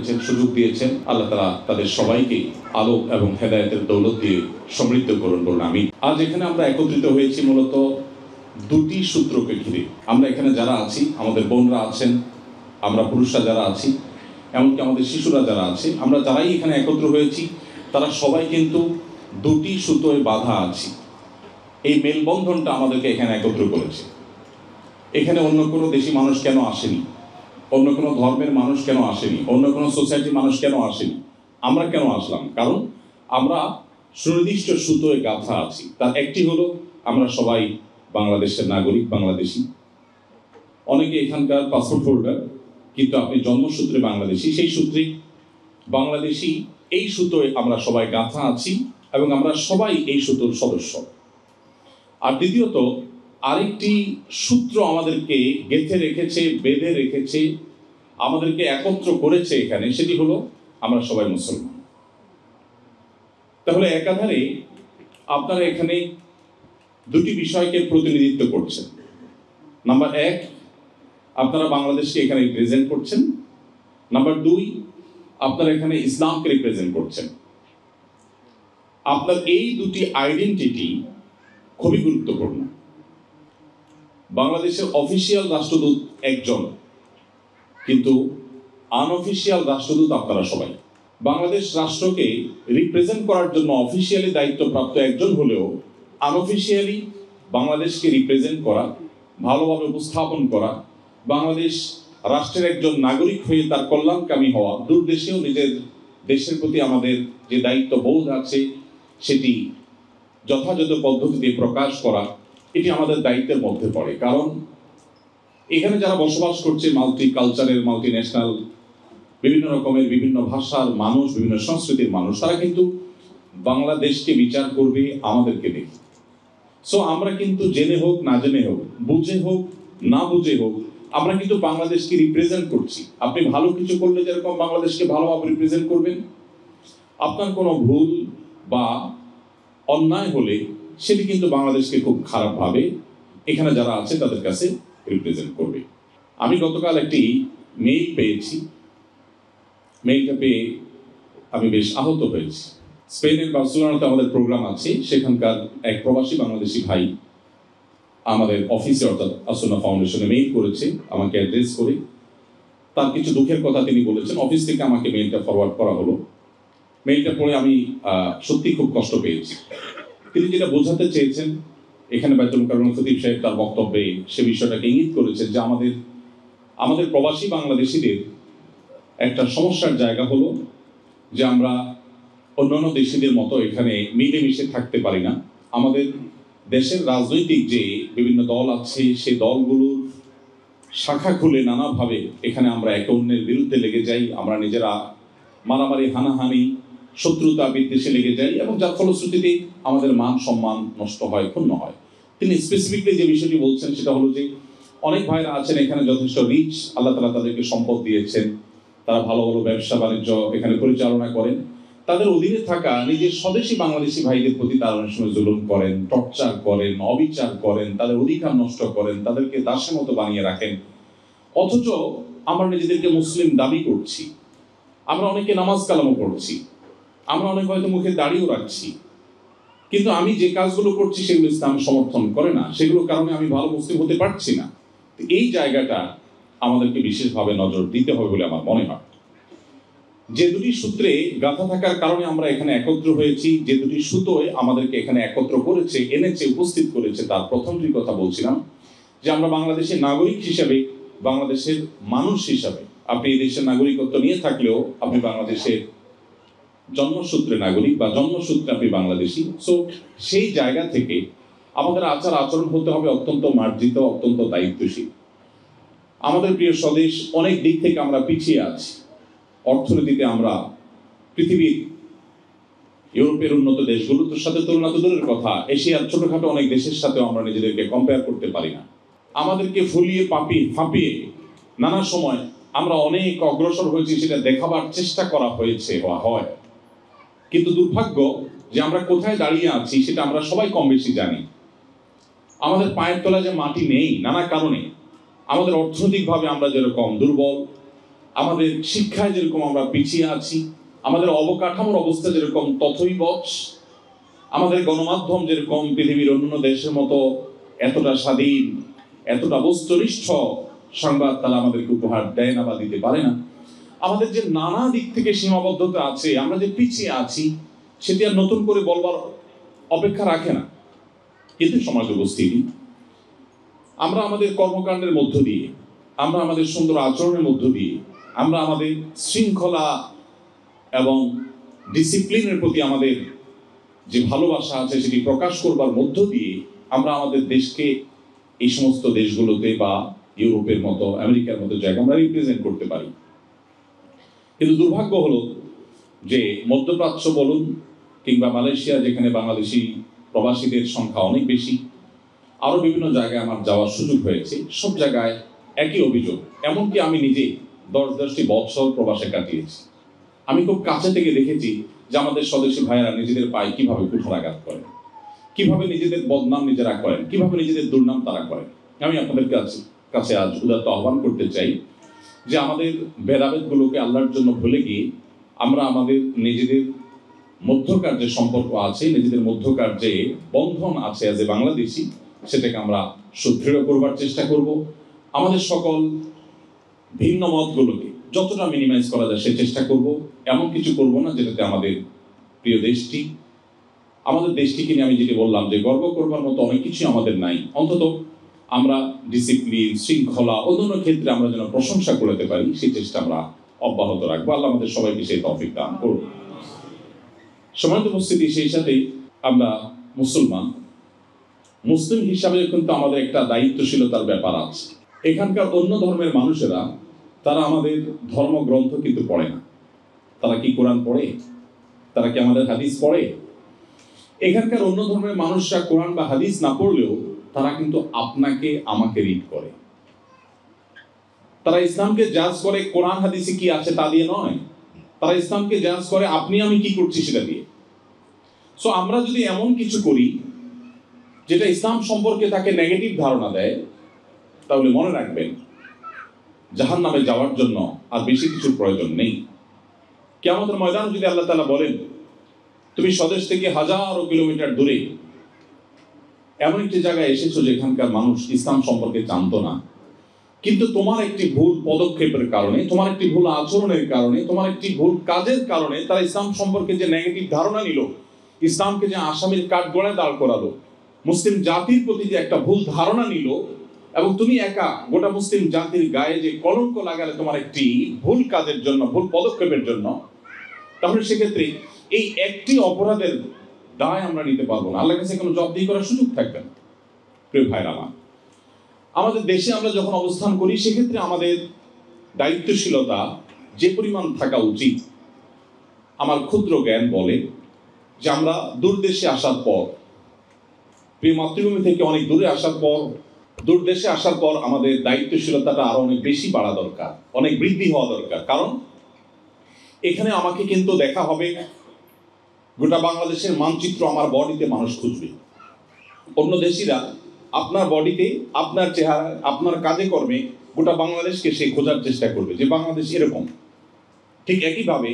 করেছেন, সুযোগ দিয়েছেন। আল্লাহ তাআলা তাদের সবাইকে আলো এবং হেদায়েতের দৌলত দিয়ে সমৃদ্ধ করুন বলুন আমিন। আজ এখানে আমরা একত্রিত হয়েছি মূলত দুটি সূত্রকে ঘিরে। আমরা এখানে যারা আছি, আমাদের বোনরা আছেন, আমরা পুরুষরা যারা আছি, এমনকি আমাদের শিশুরা যারা আছে, আমরা যারাই এখানে একত্র হয়েছি তারা সবাই কিন্তু দুটি সুতোয় বাঁধা আছি। এই মেলবন্ধনটা আমাদেরকে এখানে একত্র করেছে। এখানে অন্য কোনো দেশি মানুষ কেন আসেনি, অন্য কোনো ধর্মের মানুষ কেন আসেনি, অন্য কোনো সোসাইটির মানুষ কেন আসেনি, আমরা কেন আসলাম? কারণ আমরা সুনির্দিষ্ট সুতোয় গাঁথা আছি। তার একটি হলো আমরা সবাই বাংলাদেশের নাগরিক, বাংলাদেশি। অনেকে এখানকার পাসপোর্ট হোল্ডার, কিন্তু আপনি জন্মসূত্রে বাংলাদেশি, সেই সূত্রে বাংলাদেশি। এই সুতোয় আমরা সবাই গাঁথা আছি এবং আমরা সবাই এই সুতোর সদস্য। আর দ্বিতীয়ত আরেকটি সূত্র আমাদেরকে গেঁথে রেখেছে, বেঁধে রেখেছে, আমাদেরকে একত্র করেছে এখানে, সেটি হলো আমরা সবাই মুসলমান। তাহলে একাধারে আপনারা এখানে দুটি বিষয়কে প্রতিনিধিত্ব করছেন। নাম্বার এক, আপনারা বাংলাদেশকে এখানে রিপ্রেজেন্ট করছেন। নাম্বার দুই, আপনারা এখানে ইসলামকে রিপ্রেজেন্ট করছেন। আপনার এই দুটি আইডেন্টিটি খুবই গুরুত্বপূর্ণ। বাংলাদেশের অফিসিয়াল রাষ্ট্রদূত একজন, কিন্তু আনঅফিসিয়াল রাষ্ট্রদূত আপনারা সবাই। বাংলাদেশ রাষ্ট্রকে রিপ্রেজেন্ট করার জন্য অফিসিয়ালি দায়িত্বপ্রাপ্ত একজন হলেও আনঅফিসিয়ালি বাংলাদেশকে রিপ্রেজেন্ট করা, ভালোভাবে উপস্থাপন করা, বাংলাদেশ রাষ্ট্রের একজন নাগরিক হয়ে তার কল্যাণকামী হওয়া, দূর দেশেও নিজের দেশের প্রতি আমাদের যে দায়িত্ববোধ আছে সেটি যথাযথ পদ্ধতিতে প্রকাশ করা, এটি আমাদের দায়িত্বের মধ্যে পড়ে। কারণ এখানে যারা বসবাস করছে, মাল্টি কালচারের, মাল্টি ন্যাশনাল, বিভিন্ন রকমের, বিভিন্ন ভাষার মানুষ, বিভিন্ন সংস্কৃতির মানুষ, তারা কিন্তু বাংলাদেশকে বিচার করবে আমাদেরকে দেখে। সো আমরা কিন্তু জেনে হোক না জেনে হোক, বুঝে হোক না বুঝে হোক, আমরা কিন্তু বাংলাদেশকে রিপ্রেজেন্ট করছি। আপনি ভালো কিছু করলে যেরকম বাংলাদেশকে ভালোভাবে রিপ্রেজেন্ট করবেন, আপনার কোনো ভুল বা অন্যায় হলে সেটি কিন্তু বাংলাদেশকে খুব খারাপভাবে এখানে যারা আছে তাদের কাছে রিপ্রেজেন্ট করবে। আমি গতকাল একটি মেইল পেয়েছি। মেইলটা পেয়ে আমি বেশ আহত হয়েছি। স্পেনের বার্সেলোনাতে আমাদের প্রোগ্রাম আছে, সেখানকার এক প্রবাসী বাংলাদেশি ভাই আমাদের অফিসে, অর্থাৎ আসুন্নাহ ফাউন্ডেশনে মেইল করেছে আমাকে অ্যাড্রেস করে। তার কিছু দুঃখের কথা তিনি বলেছেন। অফিস থেকে আমাকে মেইলটা ফরওয়ার্ড করা হলো। মেইলটা পড়ে আমি সত্যি খুব কষ্ট পেয়েছি। তিনি যেটা বোঝাতে চেয়েছেন, এখানে বাইতুল মুকাররমের খতিব সাহেব তার বক্তব্যে সে বিষয়টাকে ইঙ্গিত করেছেন যে আমাদের প্রবাসী বাংলাদেশিদের একটা সমস্যার জায়গা হলো যে আমরা অন্যান্য দেশিদের মতো এখানে মিলেমিশে থাকতে পারি না। আমাদের দেশের রাজনৈতিক যে বিভিন্ন দল আছে, সেই দলগুলোর শাখা খুলে নানাভাবে এখানে আমরা একে অন্যের বিরুদ্ধে লেগে যাই। আমরা নিজেরা মারামারি, হানাহানি, শত্রুতা বিদ্বেষে লেগে যাই এবং যার ফলশ্রুতিতে আমাদের মান সম্মান নষ্ট হয়, ক্ষুণ্ণ হয়। তিনি স্পেসিফিকলি যে বিষয়টি বলছেন সেটা হলো যে অনেক ভাইরা আছেন এখানে যথেষ্ট রিচ, আল্লাহ তাআলা তাদেরকে সম্পদ দিয়েছেন, তারা ভালো ভালো ব্যবসা বাণিজ্য এখানে পরিচালনা করেন। তাদের অধীনে থাকা নিজের স্বদেশী বাংলাদেশি ভাইদের প্রতি তারা অনেক সময় জুলুম করেন, টর্চার করেন, অবিচার করেন, তাদের অধিকার নষ্ট করেন, তাদেরকে দাসের মতো বানিয়ে রাখেন। অথচ আমরা নিজেদেরকে মুসলিম দাবি করছি, আমরা অনেকে নামাজ কালামও করছি, আমরা অনেক হয়তো মুখে দাড়িও রাখছি, কিন্তু আমি যে কাজগুলো করছি সেগুলো ইসলাম সমর্থন করে না, সেগুলোর কারণে আমি ভালো মুসলিম হতে পারছি না। এই জায়গাটা আমাদেরকে বিশেষভাবে নজর দিতে হবে বলে আমার মনে হয়। যে দুটি সূত্রে গাঁথা থাকার কারণে আমরা এখানে একত্র হয়েছি, যে দুটি সুতোয় আমাদেরকে এখানে একত্র করেছে, এনেছে, উপস্থিত করেছে, তার প্রথমটি কথা বলছিলাম যে আমরা বাংলাদেশের নাগরিক হিসাবে, বাংলাদেশের মানুষ হিসাবে, আপনি এই দেশের নাগরিকত্ব নিয়ে থাকলেও আপনি বাংলাদেশের জন্মসূত্রে নাগরিক বা জন্মসূত্রে আপনি বাংলাদেশি। সো সেই জায়গা থেকে আমাদের আচার আচরণ হতে হবে অত্যন্ত মার্জিত, অত্যন্ত দায়িত্বশীল। আমাদের প্রিয় স্বদেশ অনেক দিক থেকে আমরা পিছিয়ে আছি। অর্থনীতিতে আমরা পৃথিবীর ইউরোপের উন্নত দেশগুলোর সাথে তুলনা তো দূরের কথা, এশিয়ার ছোটখাটো অনেক দেশের সাথেও আমরা নিজেদেরকে কম্পেয়ার করতে পারি না। আমাদেরকে ফুলিয়ে ফাঁপিয়ে নানা সময় আমরা অনেক অগ্রসর হয়েছি, সেটা দেখাবার চেষ্টা করা হয়েছে বা হয়, কিন্তু দুর্ভাগ্য যে আমরা কোথায় দাঁড়িয়ে আছি সেটা আমরা সবাই কম বেশি জানি। আমাদের পায়ের তলায় যে মাটি নেই নানা কারণে, আমাদের অর্থনৈতিকভাবে আমরা যেরকম দুর্বল, আমাদের শিক্ষায় যেরকম আমরা পিছিয়ে আছি, আমাদের অবকাঠামোর অবস্থা যেরকম তথৈব, আমাদের গণমাধ্যম যেরকম পৃথিবীর অন্য দেশের মতো এতটা স্বাধীন, এতটা বস্তুনিষ্ঠ সংবাদ তারা আমাদেরকে উপহার দেয় না বা দিতে পারে না। আমাদের যে নানা দিক থেকে সীমাবদ্ধতা আছে, আমরা যে পিছিয়ে আছি, সেটি আর নতুন করে বলবার অপেক্ষা রাখে না। কিন্তু সমাজ উপস্থিতি আমরা আমাদের কর্মকাণ্ডের মধ্য দিয়ে, আমরা আমাদের সুন্দর আচরণের মধ্য দিয়ে, আমরা আমাদের শৃঙ্খলা এবং ডিসিপ্লিনের প্রতি আমাদের যে ভালোবাসা আছে সেটি প্রকাশ করবার মধ্য দিয়ে আমরা আমাদের দেশকে এই সমস্ত দেশগুলোতে বা ইউরোপের মতো, আমেরিকার মতো জায়গা আমরা রিপ্রেজেন্ট করতে পারি। কিন্তু দুর্ভাগ্য হলো যে মধ্যপ্রাচ্য বলুন কিংবা মালয়েশিয়া, যেখানে বাংলাদেশি প্রবাসীদের সংখ্যা অনেক বেশি, আরো বিভিন্ন জায়গায় আমার যাওয়ার সুযোগ হয়েছে, সব জায়গায় একই অভিযোগ। এমনকি আমি নিজে 10-10টি বছর প্রবাসে কাটিয়েছি। আমি খুব কাছে থেকে দেখেছি যে আমাদের স্বদেশী ভাইয়েরা নিজেদের পায়ে কিভাবে কুঠারাঘাত করেন, কিভাবে নিজেদের বদনাম নিজেরা করেন, কিভাবে নিজেদের দুর্নাম তারা করেন। আমি আপনাদের কাছে আজ উদাত্ত আহ্বান করতে চাই যে আমাদের ভেদাভেদগুলোকে আল্লাহর জন্য ভুলে গিয়ে আমরা আমাদের নিজেদের মধ্যকার যে সম্পর্ক আছে, নিজেদের মধ্যকার যে বন্ধন আছে অ্যাজ এ বাংলাদেশি, সেটাকে আমরা সুদৃঢ় করবার চেষ্টা করব। আমাদের সকল ভিন্ন মতগুলোকে যতটা মিনিমাইজ করা যায় সে চেষ্টা করব। এমন কিছু করব না যেটাতে আমাদের প্রিয় দেশটি, আমাদের দেশটিকে নিয়ে আমি যেটি বললাম যে গর্ব করবার মতো অনেক কিছু আমাদের নাই, অন্তত আমরা ডিসিপ্লিন, শৃঙ্খলা, অন্যান্য ক্ষেত্রে আমরা যেন প্রশংসা করতে পারি, সেই চেষ্টা আমরা অব্যাহত রাখবো। আল্লাহ আমাদের সবাইকে সেই তৌফিক দান করুন। সম্মানিত উপস্থিতি, সেই সাথে আমরা মুসলিম হিসাবে কিন্তু আমাদের একটা দায়িত্বশীলতার ব্যাপার আছে। এখানকার অন্য ধর্মের মানুষেরা তারা আমাদের ধর্মগ্রন্থ কিন্তু পড়ে না। তারা কি কোরআন পড়ে? তারা কি আমাদের হাদিস পড়ে? এখানকার অন্য ধর্মের মানুষরা কোরআন বা হাদিস না পড়লেও তারা কিন্তু আপনাকে আমাকে রিড করে। তারা ইসলামকে জাজ করে কোরআন হাদিসে কি আছে তা দিয়ে নয়, তারা ইসলামকে জাজ করে আপনি আমি কি করছি সেটা দিয়ে। সো আমরা যদি এমন কিছু করি যেটা ইসলাম সম্পর্কে তাকে নেগেটিভ ধারণা দেয়, তাহলে মনে রাখবেন জাহান্নামে যাওয়ার জন্য আর বেশি কিছুর প্রয়োজন নেই। কিয়ামতের ময়দানে যদি আল্লাহ তাআলা বলেন তুমি স্বদেশ থেকে হাজারো কিলোমিটার দূরে এমন একটি জায়গায় এসেছো যেখানকার মানুষ ইসলাম সম্পর্কে জানতো না, কিন্তু তোমার একটি ভুল পদক্ষেপের কারণে, তোমার একটি ভুল আচরণের কারণে, তোমার একটি ভুল কাজের কারণে তারা ইসলাম সম্পর্কে যে নেগেটিভ ধারণা নিল, ইসলামকে যে আসামির কাঠগড়ায় দাঁড় করালো, মুসলিম জাতির প্রতি যে একটা ভুল ধারণা নিল, এবং তুমি একা গোটা মুসলিম জাতির গায়ে যে কলঙ্ক লাগালে তোমার একটি ভুল কাজের জন্য, ভুল পদক্ষেপের জন্য, তাহলে সেক্ষেত্রে এই একটি অপরাধের দায় আমরা নিতে পারবো না, আল্লাহর কাছে কোনো জবাবদিহি করার সুযোগ থাকবে না। প্রিয় ভাইরা আমার, আমাদের দেশে আমরা যখন অবস্থান করি সেক্ষেত্রে আমাদের দায়িত্বশীলতা যে পরিমাণ থাকা উচিত, আমার ক্ষুদ্র জ্ঞান বলে যে আমরা দূর দেশে আসার পর, প্রিয় মাতৃভূমি থেকে অনেক দূরে আসার পর, দূর দেশে আসার পর আমাদের দায়িত্বশীলতাটা আরো অনেক বেশি বাড়া দরকার, অনেক বৃদ্ধি হওয়া দরকার। কারণ এখানে আমাকে কিন্তু দেখা হবে গোটা বাংলাদেশের মানচিত্র আমার বডিতে মানুষ খুঁজবে। অন্য দেশিরা আপনার বডিতে, আপনার চেহারা, আপনার কাজে কর্মে গোটা বাংলাদেশকে সে খোঁজার চেষ্টা করবে যে বাংলাদেশ এরকম। ঠিক একইভাবে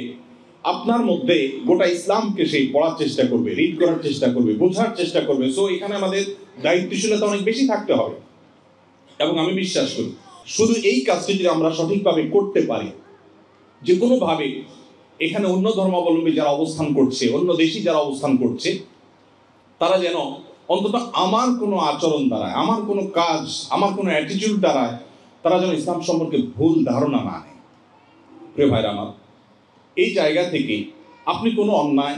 আপনার মধ্যে গোটা ইসলামকে সে পড়ার চেষ্টা করবে, রিড করার চেষ্টা করবে, বোঝার চেষ্টা করবে। সো এখানে আমাদের দায়িত্বশীলতা অনেক বেশি থাকতে হবে। এবং আমি বিশ্বাস করি শুধু এই কাজটি যদি আমরা সঠিকভাবে করতে পারি, যে কোনোভাবে এখানে অন্য ধর্মাবলম্বী যারা অবস্থান করছে, অন্য দেশি যারা অবস্থান করছে, তারা যেন অন্তত আমার কোনো আচরণ দ্বারা, আমার কোনো কাজ, আমার কোনো অ্যাটিটিউড দ্বারা তারা যেন ইসলাম সম্পর্কে ভুল ধারণা না নেয়। প্রিয় ভাইরা আমার, এই জায়গা থেকে আপনি কোনো অন্যায়,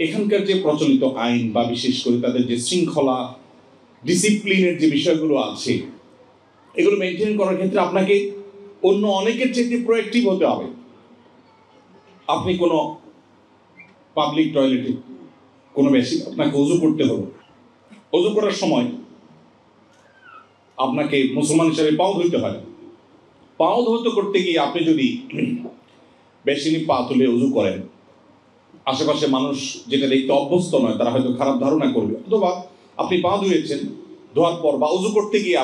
এখানকার যে প্রচলিত আইন বা বিশেষ করে তাদের যে শৃঙ্খলা, ডিসিপ্লিনের যে বিষয়গুলো আছে, এগুলো মেনটেন করার ক্ষেত্রে আপনাকে অন্য অনেকের চেয়ে প্রোঅ্যাক্টিভ হতে হবে। আপনি কোনো পাবলিক টয়লেটে কোনো বেশি আপনাকে ওযু করতে হলো, ওযু করার সময় আপনাকে মুসলমান হিসাবে পাও ধুইতে হয়। পাও ধৌত করতে গিয়ে আপনি যদি বেশিনি পা তুলে ওযু করেন, আশেপাশে মানুষ যেটা দেখতে অভ্যস্ত নয় তারা হয়তো খারাপ ধারণা করবে। অথবা আপনি পা ধুয়েছেন, ধোয়ার পর বা ওযু করতে গিয়ে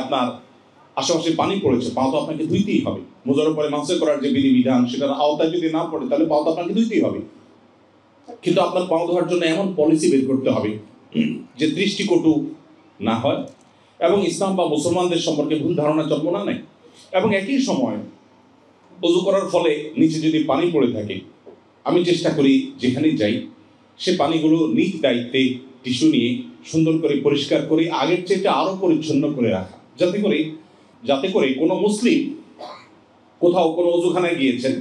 আশেপাশে পানি পড়েছে, পা তো আপনাকে ধুইতেই হবে। মোজার উপরে মাসে করার যে বিধিবিধান সেটার আওতায় যদি না পড়ে তাহলে পা তো আপনাকে ধুইতেই হবে। কিন্তু আপনার পা ধোয়ার জন্য এমন পলিসি বের করতে হবে যে দৃষ্টিকটু না হয় এবং ইসলাম বা মুসলমানদের সম্পর্কে ভুল ধারণা জন্ম না নেয়। এবং একই সময় ওযু করার ফলে নিচে যদি পানি পড়ে থাকে, আমি চেষ্টা করি যেখানেই যাই সে পানিগুলো নিজ দায়িত্বে টিস্যু নিয়ে সুন্দর করে পরিষ্কার করে আগের চেয়ে আরো পরিচ্ছন্ন করে রাখা, যাতে করে কোনো মুসলিম কোথাও কোনো ওযুখানায় গিয়েছেন,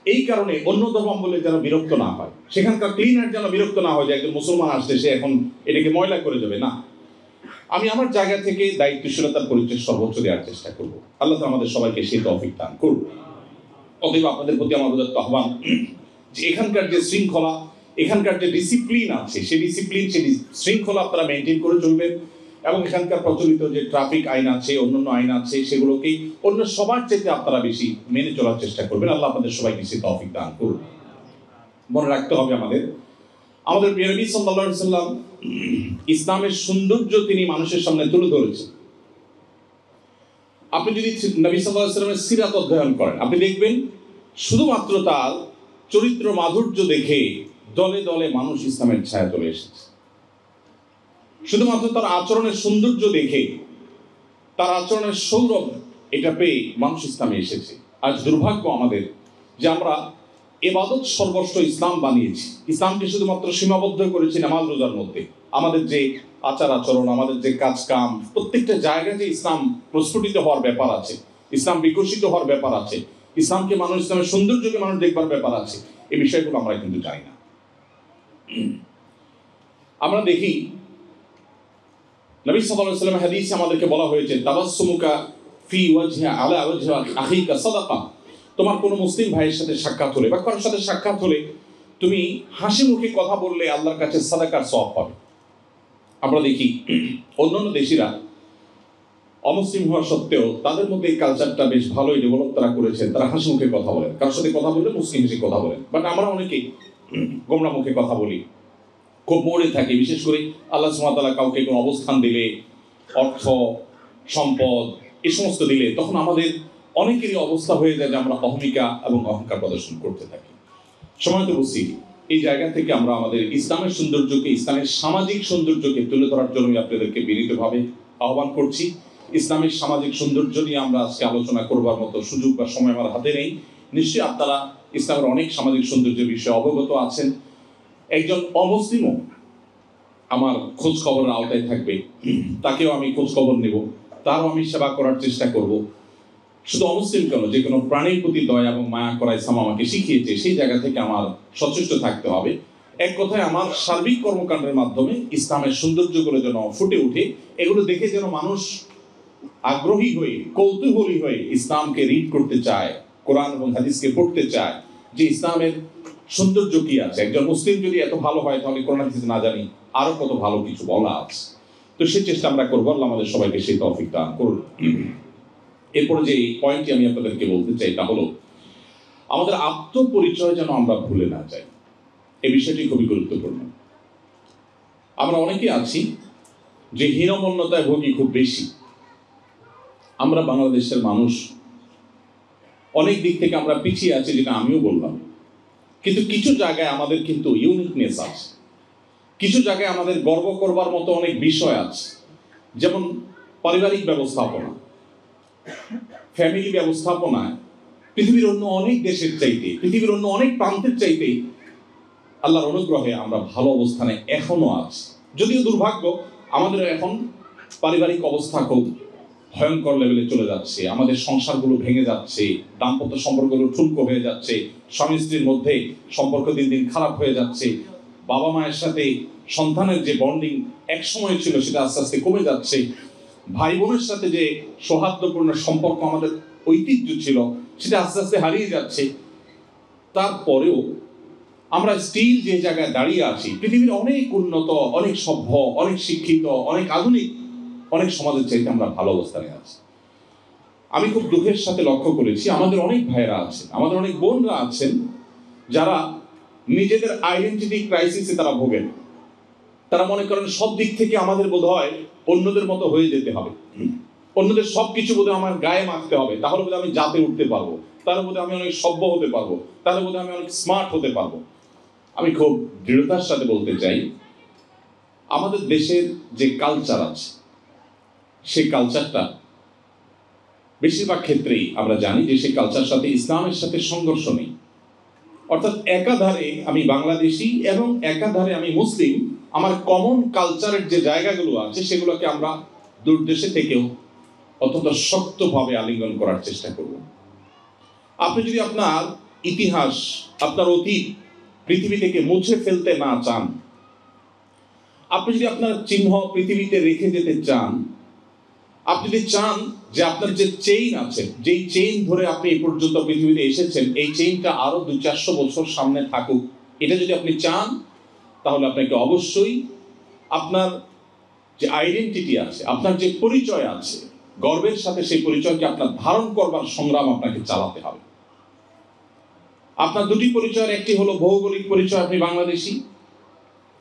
এই কারণে অন্য ধর্মাবলম্বী যেন বিরক্ত না হয়, সেখানকার ক্লিনার যেন বিরক্ত না হয় যে একজন মুসলমান আসছে সে এখন এটাকে ময়লা করে যাবে। না, আমি আমার জায়গা থেকে দায়িত্বশীলতার পরিচয় সর্বোচ্চ দেওয়ার চেষ্টা করব। আল্লাহ তাআলা আমাদের সবাইকে সেই তৌফিক দান করুন। অতএব আপনাদের প্রতি আমার উদাত্ত আহ্বান যে এখানকার যে শৃঙ্খলা, এখানকার যে ডিসিপ্লিন আছে, সেই ডিসিপ্লিন, সেই শৃঙ্খলা আপনারা মেনটেন করে চলবেন এবং এখানকার প্রচলিত যে ট্রাফিক আইন আছে, অন্যান্য আইন আছে, সেগুলোকেই অন্য সবার চেয়ে আপনারা বেশি মেনে চলার চেষ্টা করবেন। আল্লাহ আপনাদের সবাইকে সেই তৌফিক দান করুন। মনে রাখতে হবে আমাদের প্রিয় নবী সাল্লাল্লাহু আলাইহি ওয়াসাল্লাম ইসলামের সৌন্দর্য তিনি মানুষের সামনে তুলে ধরেছেন। আপনি যদি নবী সাল্লাল্লাহু আলাইহি ওয়াসাল্লামের সিরাত অধ্যয়ন করেন, আপনি দেখবেন শুধুমাত্র তার চরিত্র মাধুর্য দেখে দলে দলে মানুষ ইসলামের ছায়া চলে এসেছে। শুধুমাত্র তার আচরণের সৌন্দর্য দেখে, তার আচরণের সৌরভ এটা পেয়ে মানুষ ইসলামে এসেছে। আজ দুর্ভাগ্য আমাদের যে আমরা ইবাদত সর্বস্ব ইসলাম বানিয়েছি, ইসলামকে শুধুমাত্র সীমাবদ্ধ করেছি নামাজ রোজার মধ্যে। আমাদের যে আচার আচরণ, আমাদের যে কাজ কাম, প্রত্যেকটা জায়গায় যে ইসলাম প্রস্ফুটিত হওয়ার ব্যাপার আছে, ইসলাম বিকশিত হওয়ার ব্যাপার আছে, ইসলামকে মানুষ, ইসলামের সৌন্দর্যকে মানুষ দেখবার ব্যাপার আছে, এই বিষয়গুলো আমরা কিন্তু জানি না। আমরা দেখি নবী সাল্লাল্লাহু আলাইহি ওয়াসাল্লাম হাদিসে আমাদেরকে বলা হয়েছে তাবাসসুমুকা ফি ওয়াজহি আলা ওয়াজহি আখিকা সাদাকা। তোমার কোনো মুসলিম ভাইয়ের সাথে সাক্ষাৎ হলে বা কারোর সাথে সাক্ষাৎ হলে তুমি হাসি মুখে কথা বললে আল্লাহর কাছে সাদাকার সওয়াব পাবে। আমরা দেখি অন্যান্য দেশিরা অমুসলিম হওয়া সত্ত্বেও তাদের মধ্যে এই কালচারটা বেশ ভালোই ডেভেলপ তারা করেছেন। তারা হাসি মুখে কথা বলেন, কারোর সাথে কথা বললে মুসলিম হিসেবে কথা বলেন। বাট আমরা অনেকেই গোমরা মুখে কথা বলি, খুব মরে থাকি। বিশেষ করে আল্লাহ সুবহানাহু ওয়া তাআলা কাউকে কোনো অবস্থান দিলে, অর্থ সম্পদ এই সমস্ত দিলে, তখন আমাদের অনেকেরই অবস্থা হয়ে যায় যে আমরা অহমিকা এবং অহংকার প্রদর্শন করতে থাকি। সময়ত বুঝছি এই জায়গা থেকে আমরা আমাদের ইসলামের সৌন্দর্যকে, ইসলামের সামাজিক সৌন্দর্যকে তুলে ধরার জন্য আপনাদেরকে বিনীতভাবে আহ্বান করছি। ইসলামের সামাজিক সৌন্দর্য নিয়ে আমরা আজকে আলোচনা করবার মতো সুযোগ বা সময় আমার হাতে নেই। নিশ্চয়ই আপনারা ইসলামের অনেক সামাজিক সৌন্দর্যের বিষয়ে অবগত আছেন। একজন অমুসলিমও আমার খোঁজ খবরের আওতায় থাকবে, তাকেও আমি খোঁজ খবর নেব, তারও আমি সেবা করার চেষ্টা করব। শুধু অমুসলিম কেন, যে কোনো প্রাণীর প্রতি দয়া এবং মায়া করা ইসলাম আমাকে শিখিয়েছে, সেই জায়গা থেকে আমার সচেষ্ট থাকতে হবে। এক কথায় আমার সার্বিক কর্মকাণ্ডের মাধ্যমে ইসলামের সৌন্দর্যগুলো যেন ফুটে উঠে, এগুলো দেখে যেন মানুষ আগ্রহী হয়ে, কৌতূহলী হয়ে ইসলামকে রিড করতে চায়, কোরআন এবং হাদিসকে পড়তে চায়, যে ইসলামের সৌন্দর্য কি আছে। একজন মুসলিম যদি এত ভালো হয়, তাহলে কোরআন হাদিস না জানি আরো কত ভালো কিছু বলা আছে। তো সেই চেষ্টা আমরা করবো। আল্লাহ আমাদের সবাইকে সেই তৌফিক দান করুন। এরপরে যে পয়েন্টটি আমি আপনাদেরকে বলতে চাই তা হলো, আমাদের আত্মপরিচয় যেন আমরা ভুলে না যাই। এই বিষয়টি খুবই গুরুত্বপূর্ণ। আমরা অনেকে আছি যে হীনমন্যতায় ভোগী খুব বেশি। আমরা বাংলাদেশের মানুষ অনেক দিক থেকে আমরা পিছিয়ে আছি, যেটা আমিও বললাম। কিন্তু কিছু জায়গায় আমাদের কিন্তু ইউনিকনেস আছে, কিছু জায়গায় আমাদের গর্ব করবার মতো অনেক বিষয় আছে। যেমন পারিবারিক ব্যবস্থাপনা, ফ্যামিলি ব্যবস্থাপনায় পৃথিবীর অন্য অনেক দেশের চাইতে, পৃথিবীর অন্য অনেক প্রান্তের চাইতে আল্লাহর অনুগ্রহে আমরা ভালো অবস্থানে এখনো আছি। যদিও দুর্ভাগ্য, আমাদের এখন পারিবারিক অবস্থা খুব ভয়ঙ্কর লেভেলে চলে যাচ্ছে। আমাদের সংসারগুলো ভেঙে যাচ্ছে, দাম্পত্য সম্পর্কগুলো ঠুনকো হয়ে যাচ্ছে, স্বামী স্ত্রীর মধ্যে সম্পর্ক দিন দিন খারাপ হয়ে যাচ্ছে। বাবা মায়ের সাথে সন্তানের যে বন্ডিং এক সময় ছিল, সেটা আস্তে আস্তে কমে যাচ্ছে। ভাই বোনের সাথে যে সৌহার্দ্যপূর্ণ সম্পর্ক আমাদের ঐতিহ্য ছিল, সেটা আস্তে আস্তে হারিয়ে যাচ্ছে। তারপরেও আমরা স্টিল যে জায়গায় দাঁড়িয়ে আছি, পৃথিবীর অনেক উন্নত, অনেক সভ্য, অনেক শিক্ষিত, অনেক আধুনিক অনেক সমাজের চাইতে আমরা ভালো অবস্থানে আছি। আমি খুব দুঃখের সাথে লক্ষ্য করেছি, আমাদের অনেক ভাইয়েরা আছেন, আমাদের অনেক বোনরা আছেন, যারা নিজেদের আইডেন্টিটি ক্রাইসিসে তারা ভোগেন। তারা মনে করেন সব দিক থেকে আমাদের বোধ হয় অন্যদের মতো হয়ে যেতে হবে, অন্যদের সবকিছু বোধহয় আমার গায়ে মাখতে হবে, তাহলে বোধহয় আমি জাতে উঠতে পারবো, তাহলে বোধহয় আমি অনেক সভ্য হতে পারবো, তাহলে বোধহয় আমি অনেক স্মার্ট হতে পারবো। আমি খুব দৃঢ়তার সাথে বলতে চাই, আমাদের দেশের যে কালচার আছে সেই কালচারটা বেশিরভাগ ক্ষেত্রেই আমরা জানি যে সেই কালচার সাথে ইসলামের সাথে সংঘর্ষ নেই। অর্থাৎ একাধারে আমি বাংলাদেশি এবং একাধারে আমি মুসলিম, আমার কমন কালচারের যে জায়গাগুলো আছে সেগুলোকে আমরা দূর দেশে থেকেও অত্যন্ত শক্তভাবে আলিঙ্গন করার চেষ্টা করব। আপনি যদি আপনার ইতিহাস, আপনার অতীত পৃথিবী থেকে মুছে ফেলতে না চান, আপনি যদি আপনার চিহ্ন পৃথিবীতে রেখে যেতে চান, আপনি যদি চান যে আপনার যে চেইন আছে, যেই চেইন ধরে আপনি এই পর্যন্ত পৃথিবীতে এসেছেন, এই চেইনটা আরো 200-400 বছর সামনে থাকুক, এটা যদি আপনি চান, তাহলে আপনাকে অবশ্যই আপনার যে আইডেন্টিটি আছে, আপনার যে পরিচয় আছে, গর্বের সাথে সেই পরিচয়কে আপনার ধারণ করবার সংগ্রাম আপনাকে চালাতে হবে। আপনার দুটি পরিচয়ের একটি হলো ভৌগোলিক পরিচয়, আপনি বাংলাদেশি,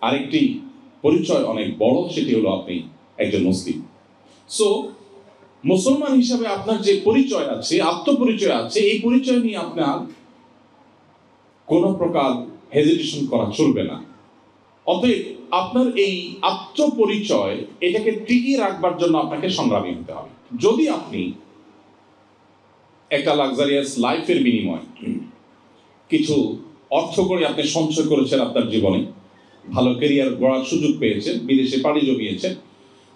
আরেকটি পরিচয় অনেক বড়, সেটি হলো আপনি একজন মুসলিম। সো মুসলমান হিসাবে আপনার যে পরিচয় আছে, আত্মপরিচয় আছে, এই পরিচয় নিয়ে আপনার কোনো প্রকার হেজিটেশন করা চলবে না। অতএব আপনার এই আত্মপরিচয়, এটাকে টিকিয়ে রাখবার জন্য আপনাকে সংগ্রামী হতে হবে। যদি আপনি একটা লাক্সারিয়াস লাইফের বিনিময়ে কিছু অর্থ করে আপনি সঞ্চয় করেছেন আপনার জীবনে, ভালো ক্যারিয়ার গড়ার সুযোগ পেয়েছেন, বিদেশে পাড়ি জমিয়েছেন,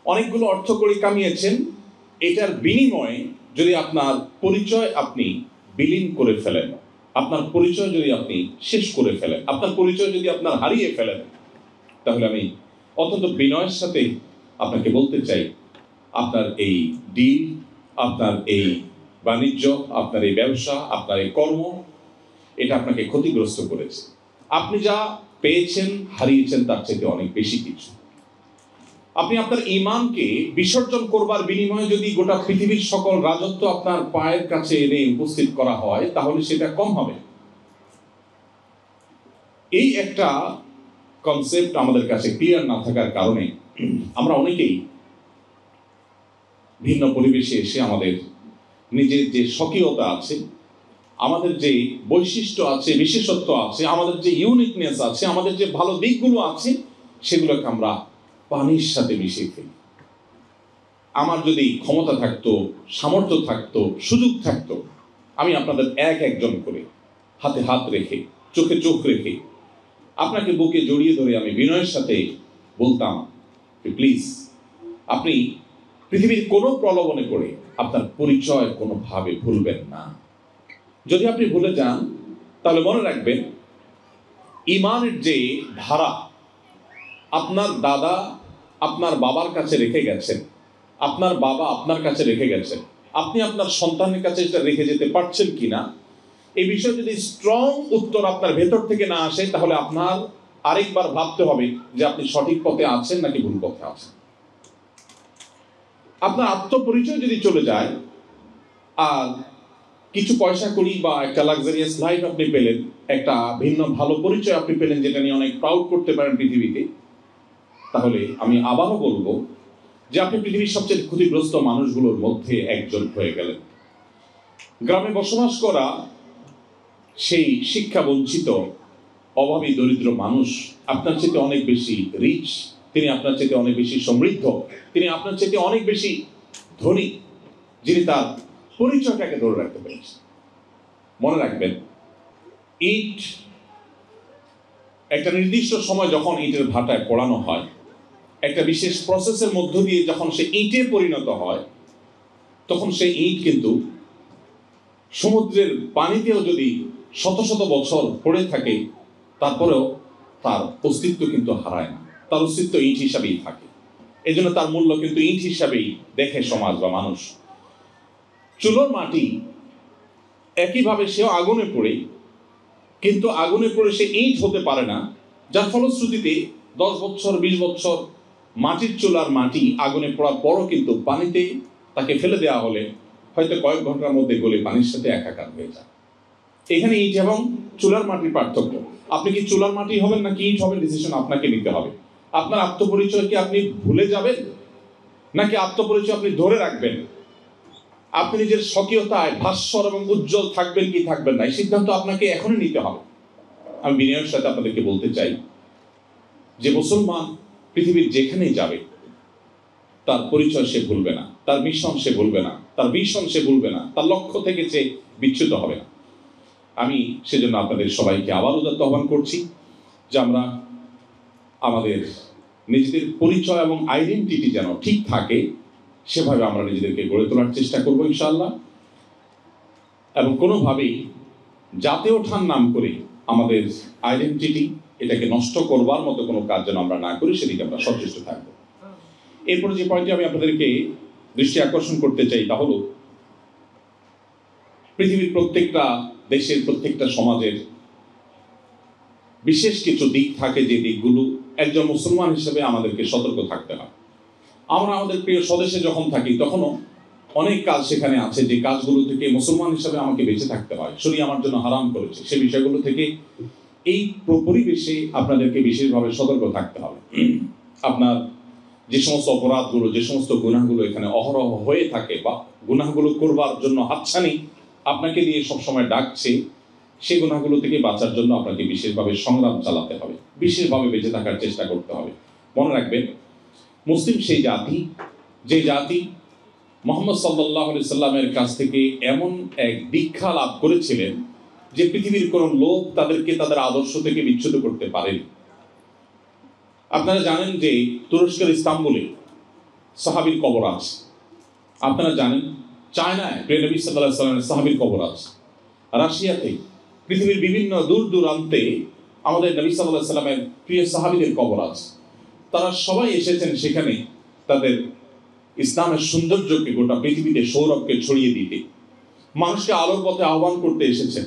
অনেকগুলো অর্থ করে কামিয়েছেন, এটার বিনিময়ে যদি আপনার পরিচয় আপনি বিলীন করে ফেলেন, আপনার পরিচয় যদি আপনি শেষ করে ফেলেন, আপনার পরিচয় যদি আপনার হারিয়ে ফেলেন, তাহলে আমি অত্যন্ত বিনয়ের সাথে আপনাকে বলতে চাই, আপনার এই ডিল, আপনার এই বাণিজ্য, আপনার এই ব্যবসা, আপনার এই কর্ম, এটা আপনাকে ক্ষতিগ্রস্ত করেছে। আপনি যা পেয়েছেন, হারিয়েছেন তার চাইতে অনেক বেশি কিছু। আপনি আপনার ঈমানকে বিসর্জন করবার বিনিময়ে যদি গোটা পৃথিবীর সকল রাজত্ব আপনার পায়ের কাছে এনে উপস্থিত করা হয়, তাহলে সেটা কম হবে। এই একটা কনসেপ্ট আমাদের কাছে ক্লিয়ার না থাকার কারণে আমরা অনেকেই ভিন্ন পরিবেশে এসে আমাদের নিজের যে স্বকীয়তা আছে, আমাদের যে বৈশিষ্ট্য আছে, বিশেষত্ব আছে, আমাদের যে ইউনিকনেস আছে, আমাদের যে ভালো দিকগুলো আছে, সেগুলোকে আমরা পানির সাথে মিশিয়ে ফেলি। আমার যদি ক্ষমতা থাকতো, সামর্থ্য থাকতো, সুযোগ থাকতো, আমি আপনাদের এক একজন করে হাতে হাত রেখে, চোখে চোখ রেখে, আপনাকে বুকে জড়িয়ে ধরে আমি বিনয়ের সাথে বলতাম, প্লিজ আপনি পৃথিবীর কোনো প্রলোভনে পড়ে আপনার পরিচয় কোনোভাবে ভুলবেন না। যদি আপনি ভুলে যান, তাহলে মনে রাখবেন, ঈমানের যে ধারা আপনার দাদা আপনার বাবার কাছে রেখে গেছেন, আপনার বাবা আপনার কাছে রেখে গেছেন, আপনি আপনার সন্তানের কাছে এটা রেখে যেতে পারছেন কিনা, এই বিষয়ে যদি স্ট্রং উত্তর আপনার ভেতর থেকে না আসে, তাহলে আপনার আরেকবার ভাবতে হবে যে আপনি সঠিক পথে আছেন নাকি ভুল পথে আছেন। আপনার আত্মপরিচয় যদি চলে যায়, আর কিছু পয়সা করি বা একটা লাক্সারিয়াস লাইফ আপনি পেলেন, একটা ভিন্ন ভালো পরিচয় আপনি পেলেন, যেটা নিয়ে অনেক প্রাউড করতে পারেন পৃথিবীতে, তাহলে আমি আবারও বলবো যে আপনি পৃথিবীর সবচেয়ে ক্ষতিগ্রস্ত মানুষগুলোর মধ্যে একজন হয়ে গেলেন। গ্রামে বসবাস করা সেই শিক্ষা বঞ্চিত অভাবী দরিদ্র মানুষ আপনার চেয়ে অনেক বেশি রিচ, তিনি আপনার চেয়ে অনেক বেশি সমৃদ্ধ, তিনি আপনার চেয়ে অনেক বেশি ধনী, যিনি তার পরিচয়টাকে ধরে রাখতে পেরেছেন। মনে রাখবেন, ইট একটা নির্দিষ্ট সময় যখন ইটের ভাটায় পোড়ানো হয়, একটা বিশেষ প্রসেসের মধ্য দিয়ে যখন সে ইটে পরিণত হয়, তখন সেই ইট কিন্তু সমুদ্রের পানিতেও যদি শত শত বছর পড়ে থাকে, তারপরেও তার অস্তিত্ব কিন্তু হারায় না, তার অস্তিত্ব ইট হিসাবেই থাকে। এই জন্য তার মূল্য কিন্তু ইট হিসাবেই দেখে সমাজ বা মানুষ। চুলোর মাটি একইভাবে সেও আগুনে পড়ে, কিন্তু আগুনে পড়ে সে ইট হতে পারে না, যার ফলশ্রুতিতে 10 বছর 20 বছর মাটির চুলার মাটি আগুনে পড়ার পরও কিন্তু পানিতে তাকে ফেলে দেওয়া হলে হয়তো কয়েক ঘন্টার মধ্যে গলে পানির সাথে একাকার হয়ে যায়। এখানে ইট এবং চুলার মাটির পার্থক্য। আপনি কি চুলার মাটি হবেন নাকি ইট হবেন, ডিসিশন আপনাকে নিতে হবে। আপনার আত্মপরিচয় কি আপনি ভুলে যাবেন, নাকি আত্মপরিচয় আপনি ধরে রাখবেন? আপনি নিজের স্বকীয়তায় ভাস্বর এবং উজ্জ্বল থাকবেন কি থাকবেন না, এই সিদ্ধান্ত আপনাকে এখনই নিতে হবে। আমি বিনয়ের সাথে আপনাদেরকে বলতে চাই যে মুসলমান পৃথিবীর যেখানেই যাবে তার পরিচয় সে ভুলবে না, তার মিশন সে ভুলবে না, তার ভিশন সে ভুলবে না, তার লক্ষ্য থেকে সে বিচ্যুত হবে না। আমি সেজন্য আপনাদের সবাইকে আবার উদাত্ত আহ্বান করছি যে আমরা আমাদের নিজেদের পরিচয় এবং আইডেন্টিটি যেন ঠিক থাকে সেভাবে আমরা নিজেদেরকে গড়ে তোলার চেষ্টা করবো ইনশাআল্লাহ। এবং কোনোভাবেই জাতীয় ওঠার নাম করে আমাদের আইডেন্টিটি এটাকে নষ্ট করবার মতো কোনো কাজ যেন আমরা না করি, সেদিকে আমরা সচেষ্ট থাকবো। এরপরে যে পয়েন্টটি আমি আপনাদেরকে দৃষ্টি আকর্ষণ করতে চাই তা হলো পৃথিবীর প্রত্যেকটা দেশের প্রত্যেকটা সমাজের বিশেষ কিছু দিক থাকে যে দিকগুলো একজন মুসলমান হিসেবে আমাদেরকে সতর্ক থাকতে হয়। আমরা আমাদের প্রিয় স্বদেশে যখন থাকি তখনও অনেক কাজ সেখানে আছে যে কাজগুলো থেকে মুসলমান হিসেবে আমাকে বেঁচে থাকতে হয়, শরীয়ত আমার জন্য হারাম করেছে। সেই বিষয়গুলো থেকে এই পরিবেশে আপনাদেরকে বিশেষভাবে সতর্ক থাকতে হবে। আপনার যে সমস্ত অপরাধগুলো, যে সমস্ত গুনাহগুলো এখানে অহরহ হয়ে থাকে বা গুনাহগুলো করবার জন্য হাতছানি আপনাকে দিয়ে সবসময় ডাকছে, সেই গুনাহগুলো থেকে বাঁচার জন্য আপনাকে বিশেষভাবে সংগ্রাম চালাতে হবে, বিশেষভাবে বেঁচে থাকার চেষ্টা করতে হবে। মনে রাখবেন, মুসলিম সেই জাতি যে জাতি মুহাম্মদ সাল্লাল্লাহু আলাইহি সাল্লামের কাছ থেকে এমন এক দীক্ষা লাভ করেছিলেন যে পৃথিবীর কোনো লোক তাদেরকে তাদের আদর্শ থেকে বিচ্যুত করতে পারেনি। আপনারা জানেন যে তুরস্কের ইস্তাম্বুলে সাহাবীর কবর আছে। আপনারা জানেন চায়নায় প্রিয় নবী সাল্লাল্লাহু আলাইহি সাল্লামের সাহাবীর কবর আছে। রাশিয়াতে, পৃথিবীর বিভিন্ন দূর দূরান্তে আমাদের নবী সাল্লাল্লাহু আলাইহি সাল্লামের প্রিয় সাহাবীদের কবর আছে। তারা সবাই এসেছেন সেখানে তাদের ইসলামের সৌন্দর্যকে গোটা পৃথিবীতে সৌরভকে ছড়িয়ে দিতে, মানুষকে আলোর পথে আহ্বান করতে এসেছেন।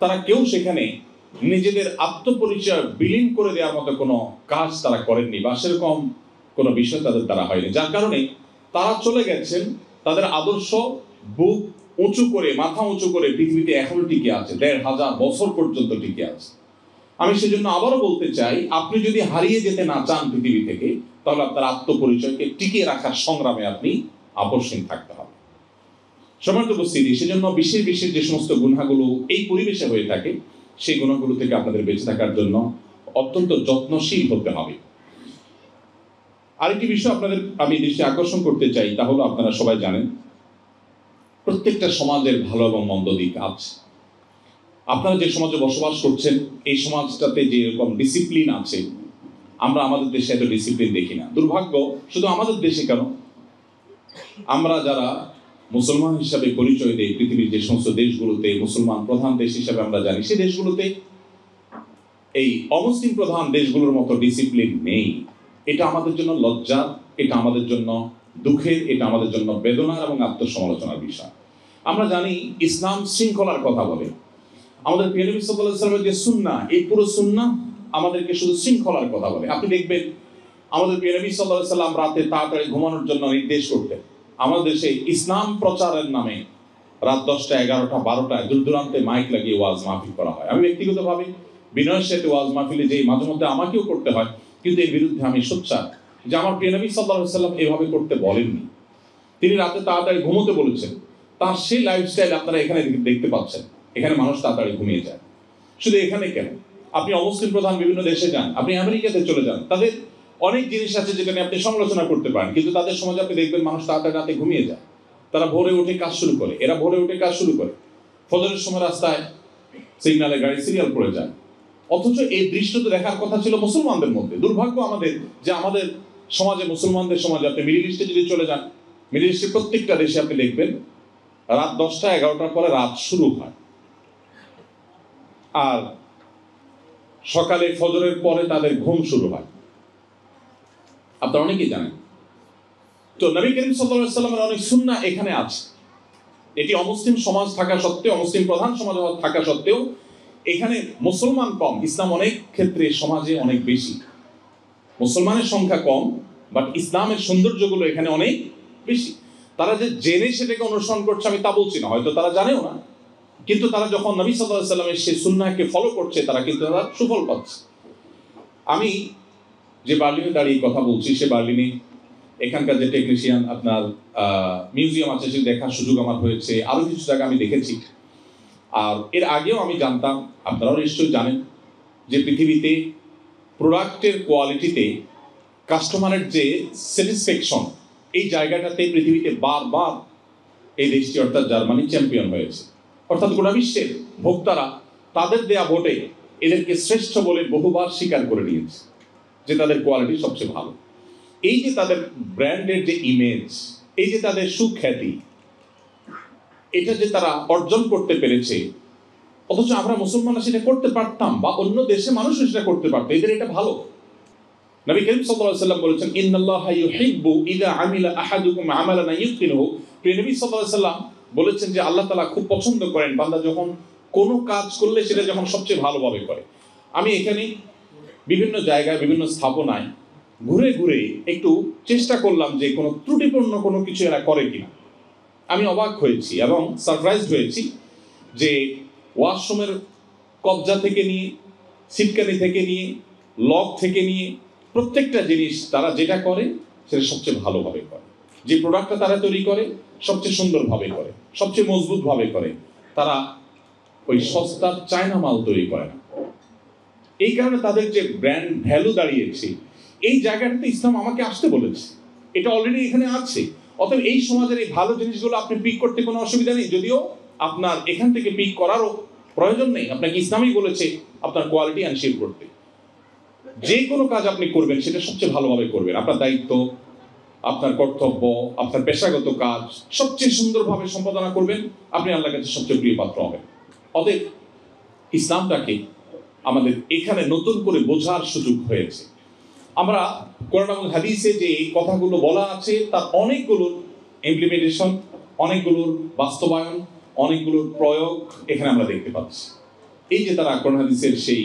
তারা কেউ সেখানে নিজেদের আত্মপরিচয় বিলীন করে দেওয়ার মতো কোনো কাজ তারা করেননি বা সেরকম কোনো বিষয় তাদের দ্বারা হয়নি, যার কারণে তারা চলে গেছেন। তাদের আদর্শ বুক উঁচু করে, মাথা উঁচু করে পৃথিবীতে এখনো টিকে আছে, ১৫০০ বছর পর্যন্ত টিকে আছে। আমি সেজন্য আবারও বলতে চাই, আপনি যদি হারিয়ে যেতে না চান পৃথিবী থেকে, তাহলে আপনার আত্মপরিচয়কে টিকিয়ে রাখার সংগ্রামে আপনি আপোষহীন থাকতে হবে। সম্মানিত উপস্থিতি, সেজন্য বিশেষ বিশেষ যে সমস্ত গুনাহগুলো এই পরিবেশে হয়ে থাকে সেই গুনাহগুলো থেকে আপনাদের বেঁচে থাকার জন্য অত্যন্ত যত্নশীল হতে হবে। আরেকটি বিষয় আপনাদের আমি দৃষ্টি আকর্ষণ করতে চাই, তা হলো আপনারা সবাই জানেন প্রত্যেকটা সমাজের ভালো এবং মন্দ দিক আছে। আপনারা যে সমাজে বসবাস করছেন এই সমাজটাতে যে এরকম ডিসিপ্লিন আছে, আমরা আমাদের দেশে এত ডিসিপ্লিন দেখি না। দুর্ভাগ্য, শুধু আমাদের দেশে কেন, আমরা যারা মুসলমান হিসাবে পরিচয় দেই পৃথিবীর যে সমস্ত দেশগুলোতে মুসলমান প্রধান দেশ হিসাবে আমরা জানি, সেই দেশগুলোতে এই অমুসলিম প্রধান দেশগুলোর মতো ডিসিপ্লিন নেই। এটা আমাদের জন্য লজ্জা, এটা আমাদের জন্য দুঃখের, এটা আমাদের জন্য বেদনার এবং আত্মসমালোচনার বিষয়। আমরা জানি ইসলাম শৃঙ্খলার কথা বলে। আমাদের প্রিয় নবী সাল্লাল্লাহু আলাইহি ওয়াসাল্লামের যে সুন্নাহ, এই পুরো সুন্নাহ আমাদেরকে শুধু শৃঙ্খলার কথা বলে। আপনি দেখবেন আমাদের প্রিয় নবী সাল্লাল্লাহু আলাইহি ওয়াসাল্লাম রাতে তাড়াতাড়ি ঘুমানোর জন্য নির্দেশ করতেন। আমাদের দেশে ইসলাম প্রচারের নামে রাত 10টা, 11টা, 12টায় দূর দূরান্তে মাইক লাগিয়ে ওয়াজ মাহফিল করা হয়। আমি ব্যক্তিগতভাবে বিনয়ের সাথে ওয়াজ মাহফিলে যেই মাঝে মধ্যে আমাকেও করতে হয়, কিন্তু এর বিরুদ্ধে আমি সোচ্চার যে আমার প্রিয় নবী সাল্লাল্লাহু আলাইহি ওয়াসাল্লাম এভাবে করতে বলেননি। তিনি রাতে তাড়াতাড়ি ঘুমোতে বলেছেন। তার সেই লাইফস্টাইল আপনারা এখানে দেখতে পাচ্ছেন। এখানে মানুষ তাড়াতাড়ি ঘুমিয়ে যায়। শুধু এখানে কেন, আপনি অমুসলিম প্রধান বিভিন্ন দেশে যান, আপনি আমেরিকাতে চলে যান, তাদের অনেক জিনিস আছে যেটা নিয়ে আপনি সমালোচনা করতে পারেন, কিন্তু তাদের সমাজে আপনি দেখবেন মানুষ তাড়াতাড়ি রাতে ঘুমিয়ে যায়। তারা ভোরে উঠে কাজ শুরু করে, এরা ভোরে উঠে কাজ শুরু করে, ফজরের সময় রাস্তায় সিগন্যালে গাড়ি সিরিয়াল পড়ে যায়। অথচ এই দৃশ্য তো দেখার কথা ছিল মুসলমানদের মধ্যে। দুর্ভাগ্য আমাদের যে আমাদের সমাজে, মুসলমানদের সমাজে, আপনি মিডল ইস্টে যদি চলে যান, মিডল ইস্টের প্রত্যেকটা দেশে আপনি দেখবেন রাত 10টা, 11টার পরে রাত শুরু হয়, আর সকালে ফজরের পরে তাদের ঘুম শুরু হয়। আপনারা অনেকেই জানেন। তো নবী করিম সাল্লাল্লাহু আলাইহি ওয়াসাল্লামের অনেক সুন্নাহ এখানে আছে। এটি অমুসলিম সমাজ থাকা সত্ত্বেও, অমুসলিম প্রধান সমাজ থাকা সত্ত্বেও এখানে মুসলমান কম, ইসলাম অনেক ক্ষেত্রে সমাজে অনেক বেশি। মুসলমানের সংখ্যা কম, বাট ইসলামের সৌন্দর্যগুলো এখানে অনেক বেশি। তারা যে জেনে সেটাকে অনুসরণ করছে আমি তা বলছি না, হয়তো তারা জানেও না, কিন্তু তারা যখন নবী সাল্লাল্লাহু আলাইহি ওয়াসাল্লামের সেই সুন্নাহকে ফলো করছে তারা কিন্তু তারা সুফল পাচ্ছে। আমি যে বার্লিনে দাঁড়িয়ে কথা বলছি, সে বার্লিনে এখানকার যে টেকনিশিয়ান আপনার মিউজিয়াম আছে সেটা দেখার সুযোগ আমার হয়েছে, আরও কিছু জায়গা আমি দেখেছি। আর এর আগেও আমি জানতাম, আপনারাও নিশ্চয়ই জানেন, যে পৃথিবীতে প্রোডাক্টের কোয়ালিটিতে কাস্টমারের যে স্যাটিসফ্যাকশন, এই জায়গাটাতে পৃথিবীতে বারবার এই দেশটি অর্থাৎ জার্মানি চ্যাম্পিয়ন হয়েছে। অর্থাৎ গোটা বিশ্বের ভোক্তারা তাদের দেয়া ভোটে এদেরকে শ্রেষ্ঠ বলে বহুবার স্বীকার করে নিয়েছে যে তাদের কোয়ালিটি সবচেয়ে ভালো। এই যে তাদের ব্র্যান্ডের যে ইমেজ, এই যে তাদের সুখ্যাতি, এটা যে তারা অর্জন করতে পেরেছে, অথচ আমরা মুসলমানরা সেটা করতে পারতাম, বা অন্য দেশে মানুষ সেটা করতে পারতো, এদের এটা ভালো। নবী করিম সাল্লাল্লাহু আলাইহি ওয়াসাল্লাম বলেছেন, ইন্নাল্লাহা ইউহিব্বু ইযা আমিলা আহাদুকুম আমালান ইউকিনুহু। নবী সাল্লাল্লাহু আলাইহি ওয়াসাল্লাম বলেছেন যে আল্লাহ তাআলা খুব পছন্দ করেন বান্দা যখন কোনো কাজ করলে সেটা যখন সবচেয়ে ভালোভাবে করে। আমি এখানে বিভিন্ন জায়গায় বিভিন্ন স্থাপনায় ঘুরে ঘুরে একটু চেষ্টা করলাম যে কোনো ত্রুটিপূর্ণ কোনো কিছু এরা করে কিনা। আমি অবাক হয়েছি এবং সারপ্রাইজড হয়েছি যে ওয়াশরুমের কবজা থেকে নিয়ে, সিটকানি থেকে নিয়ে, লক থেকে নিয়ে প্রত্যেকটা জিনিস তারা যেটা করে সেটা সবচেয়ে ভালোভাবে করে। যে প্রোডাক্টটা তারা তৈরি করে সবচেয়ে সুন্দরভাবে করে, সবচেয়ে মজবুতভাবে করে। তারা ওই সস্তার চায়না মাল তৈরি করে না। এই কারণে তাদের যে ব্র্যান্ড ভ্যালু দাঁড়িয়েছে, এই জায়গাটাতে ইসলাম আমাকে আসতে বলেছে, এটা অলরেডি এখানে আছে। অতএব এই সমাজের এই ভালো জিনিসগুলো আপনি পিক করতে কোনো অসুবিধা নেই, যদিও আপনার এখান থেকে পিক করারও প্রয়োজন নেই। আপনাকে ইসলামই বলেছে আপনার কোয়ালিটি এনশিওর করতে। যে কোনো কাজ আপনি করবেন সেটা সবচেয়ে ভালোভাবে করবেন, আপনার দায়িত্ব, আপনার কর্তব্য, আপনার পেশাগত কাজ সবচেয়ে সুন্দরভাবে সম্পাদনা করবেন, আপনি আল্লাহর কাছে সবচেয়ে প্রিয় পাত্র হবেন। অতএব ইসলামটাকে আমাদের এখানে নতুন করে বোঝার সুযোগ হয়েছে। আমরা কোরআন এবং হাদিসে যে কথাগুলো বলা আছে তার অনেকগুলোর ইমপ্লিমেন্টেশন, অনেকগুলোর বাস্তবায়ন, অনেকগুলোর প্রয়োগ এখানে আমরা দেখতে পাচ্ছি। এই যে তারা কোরআন হাদিসের সেই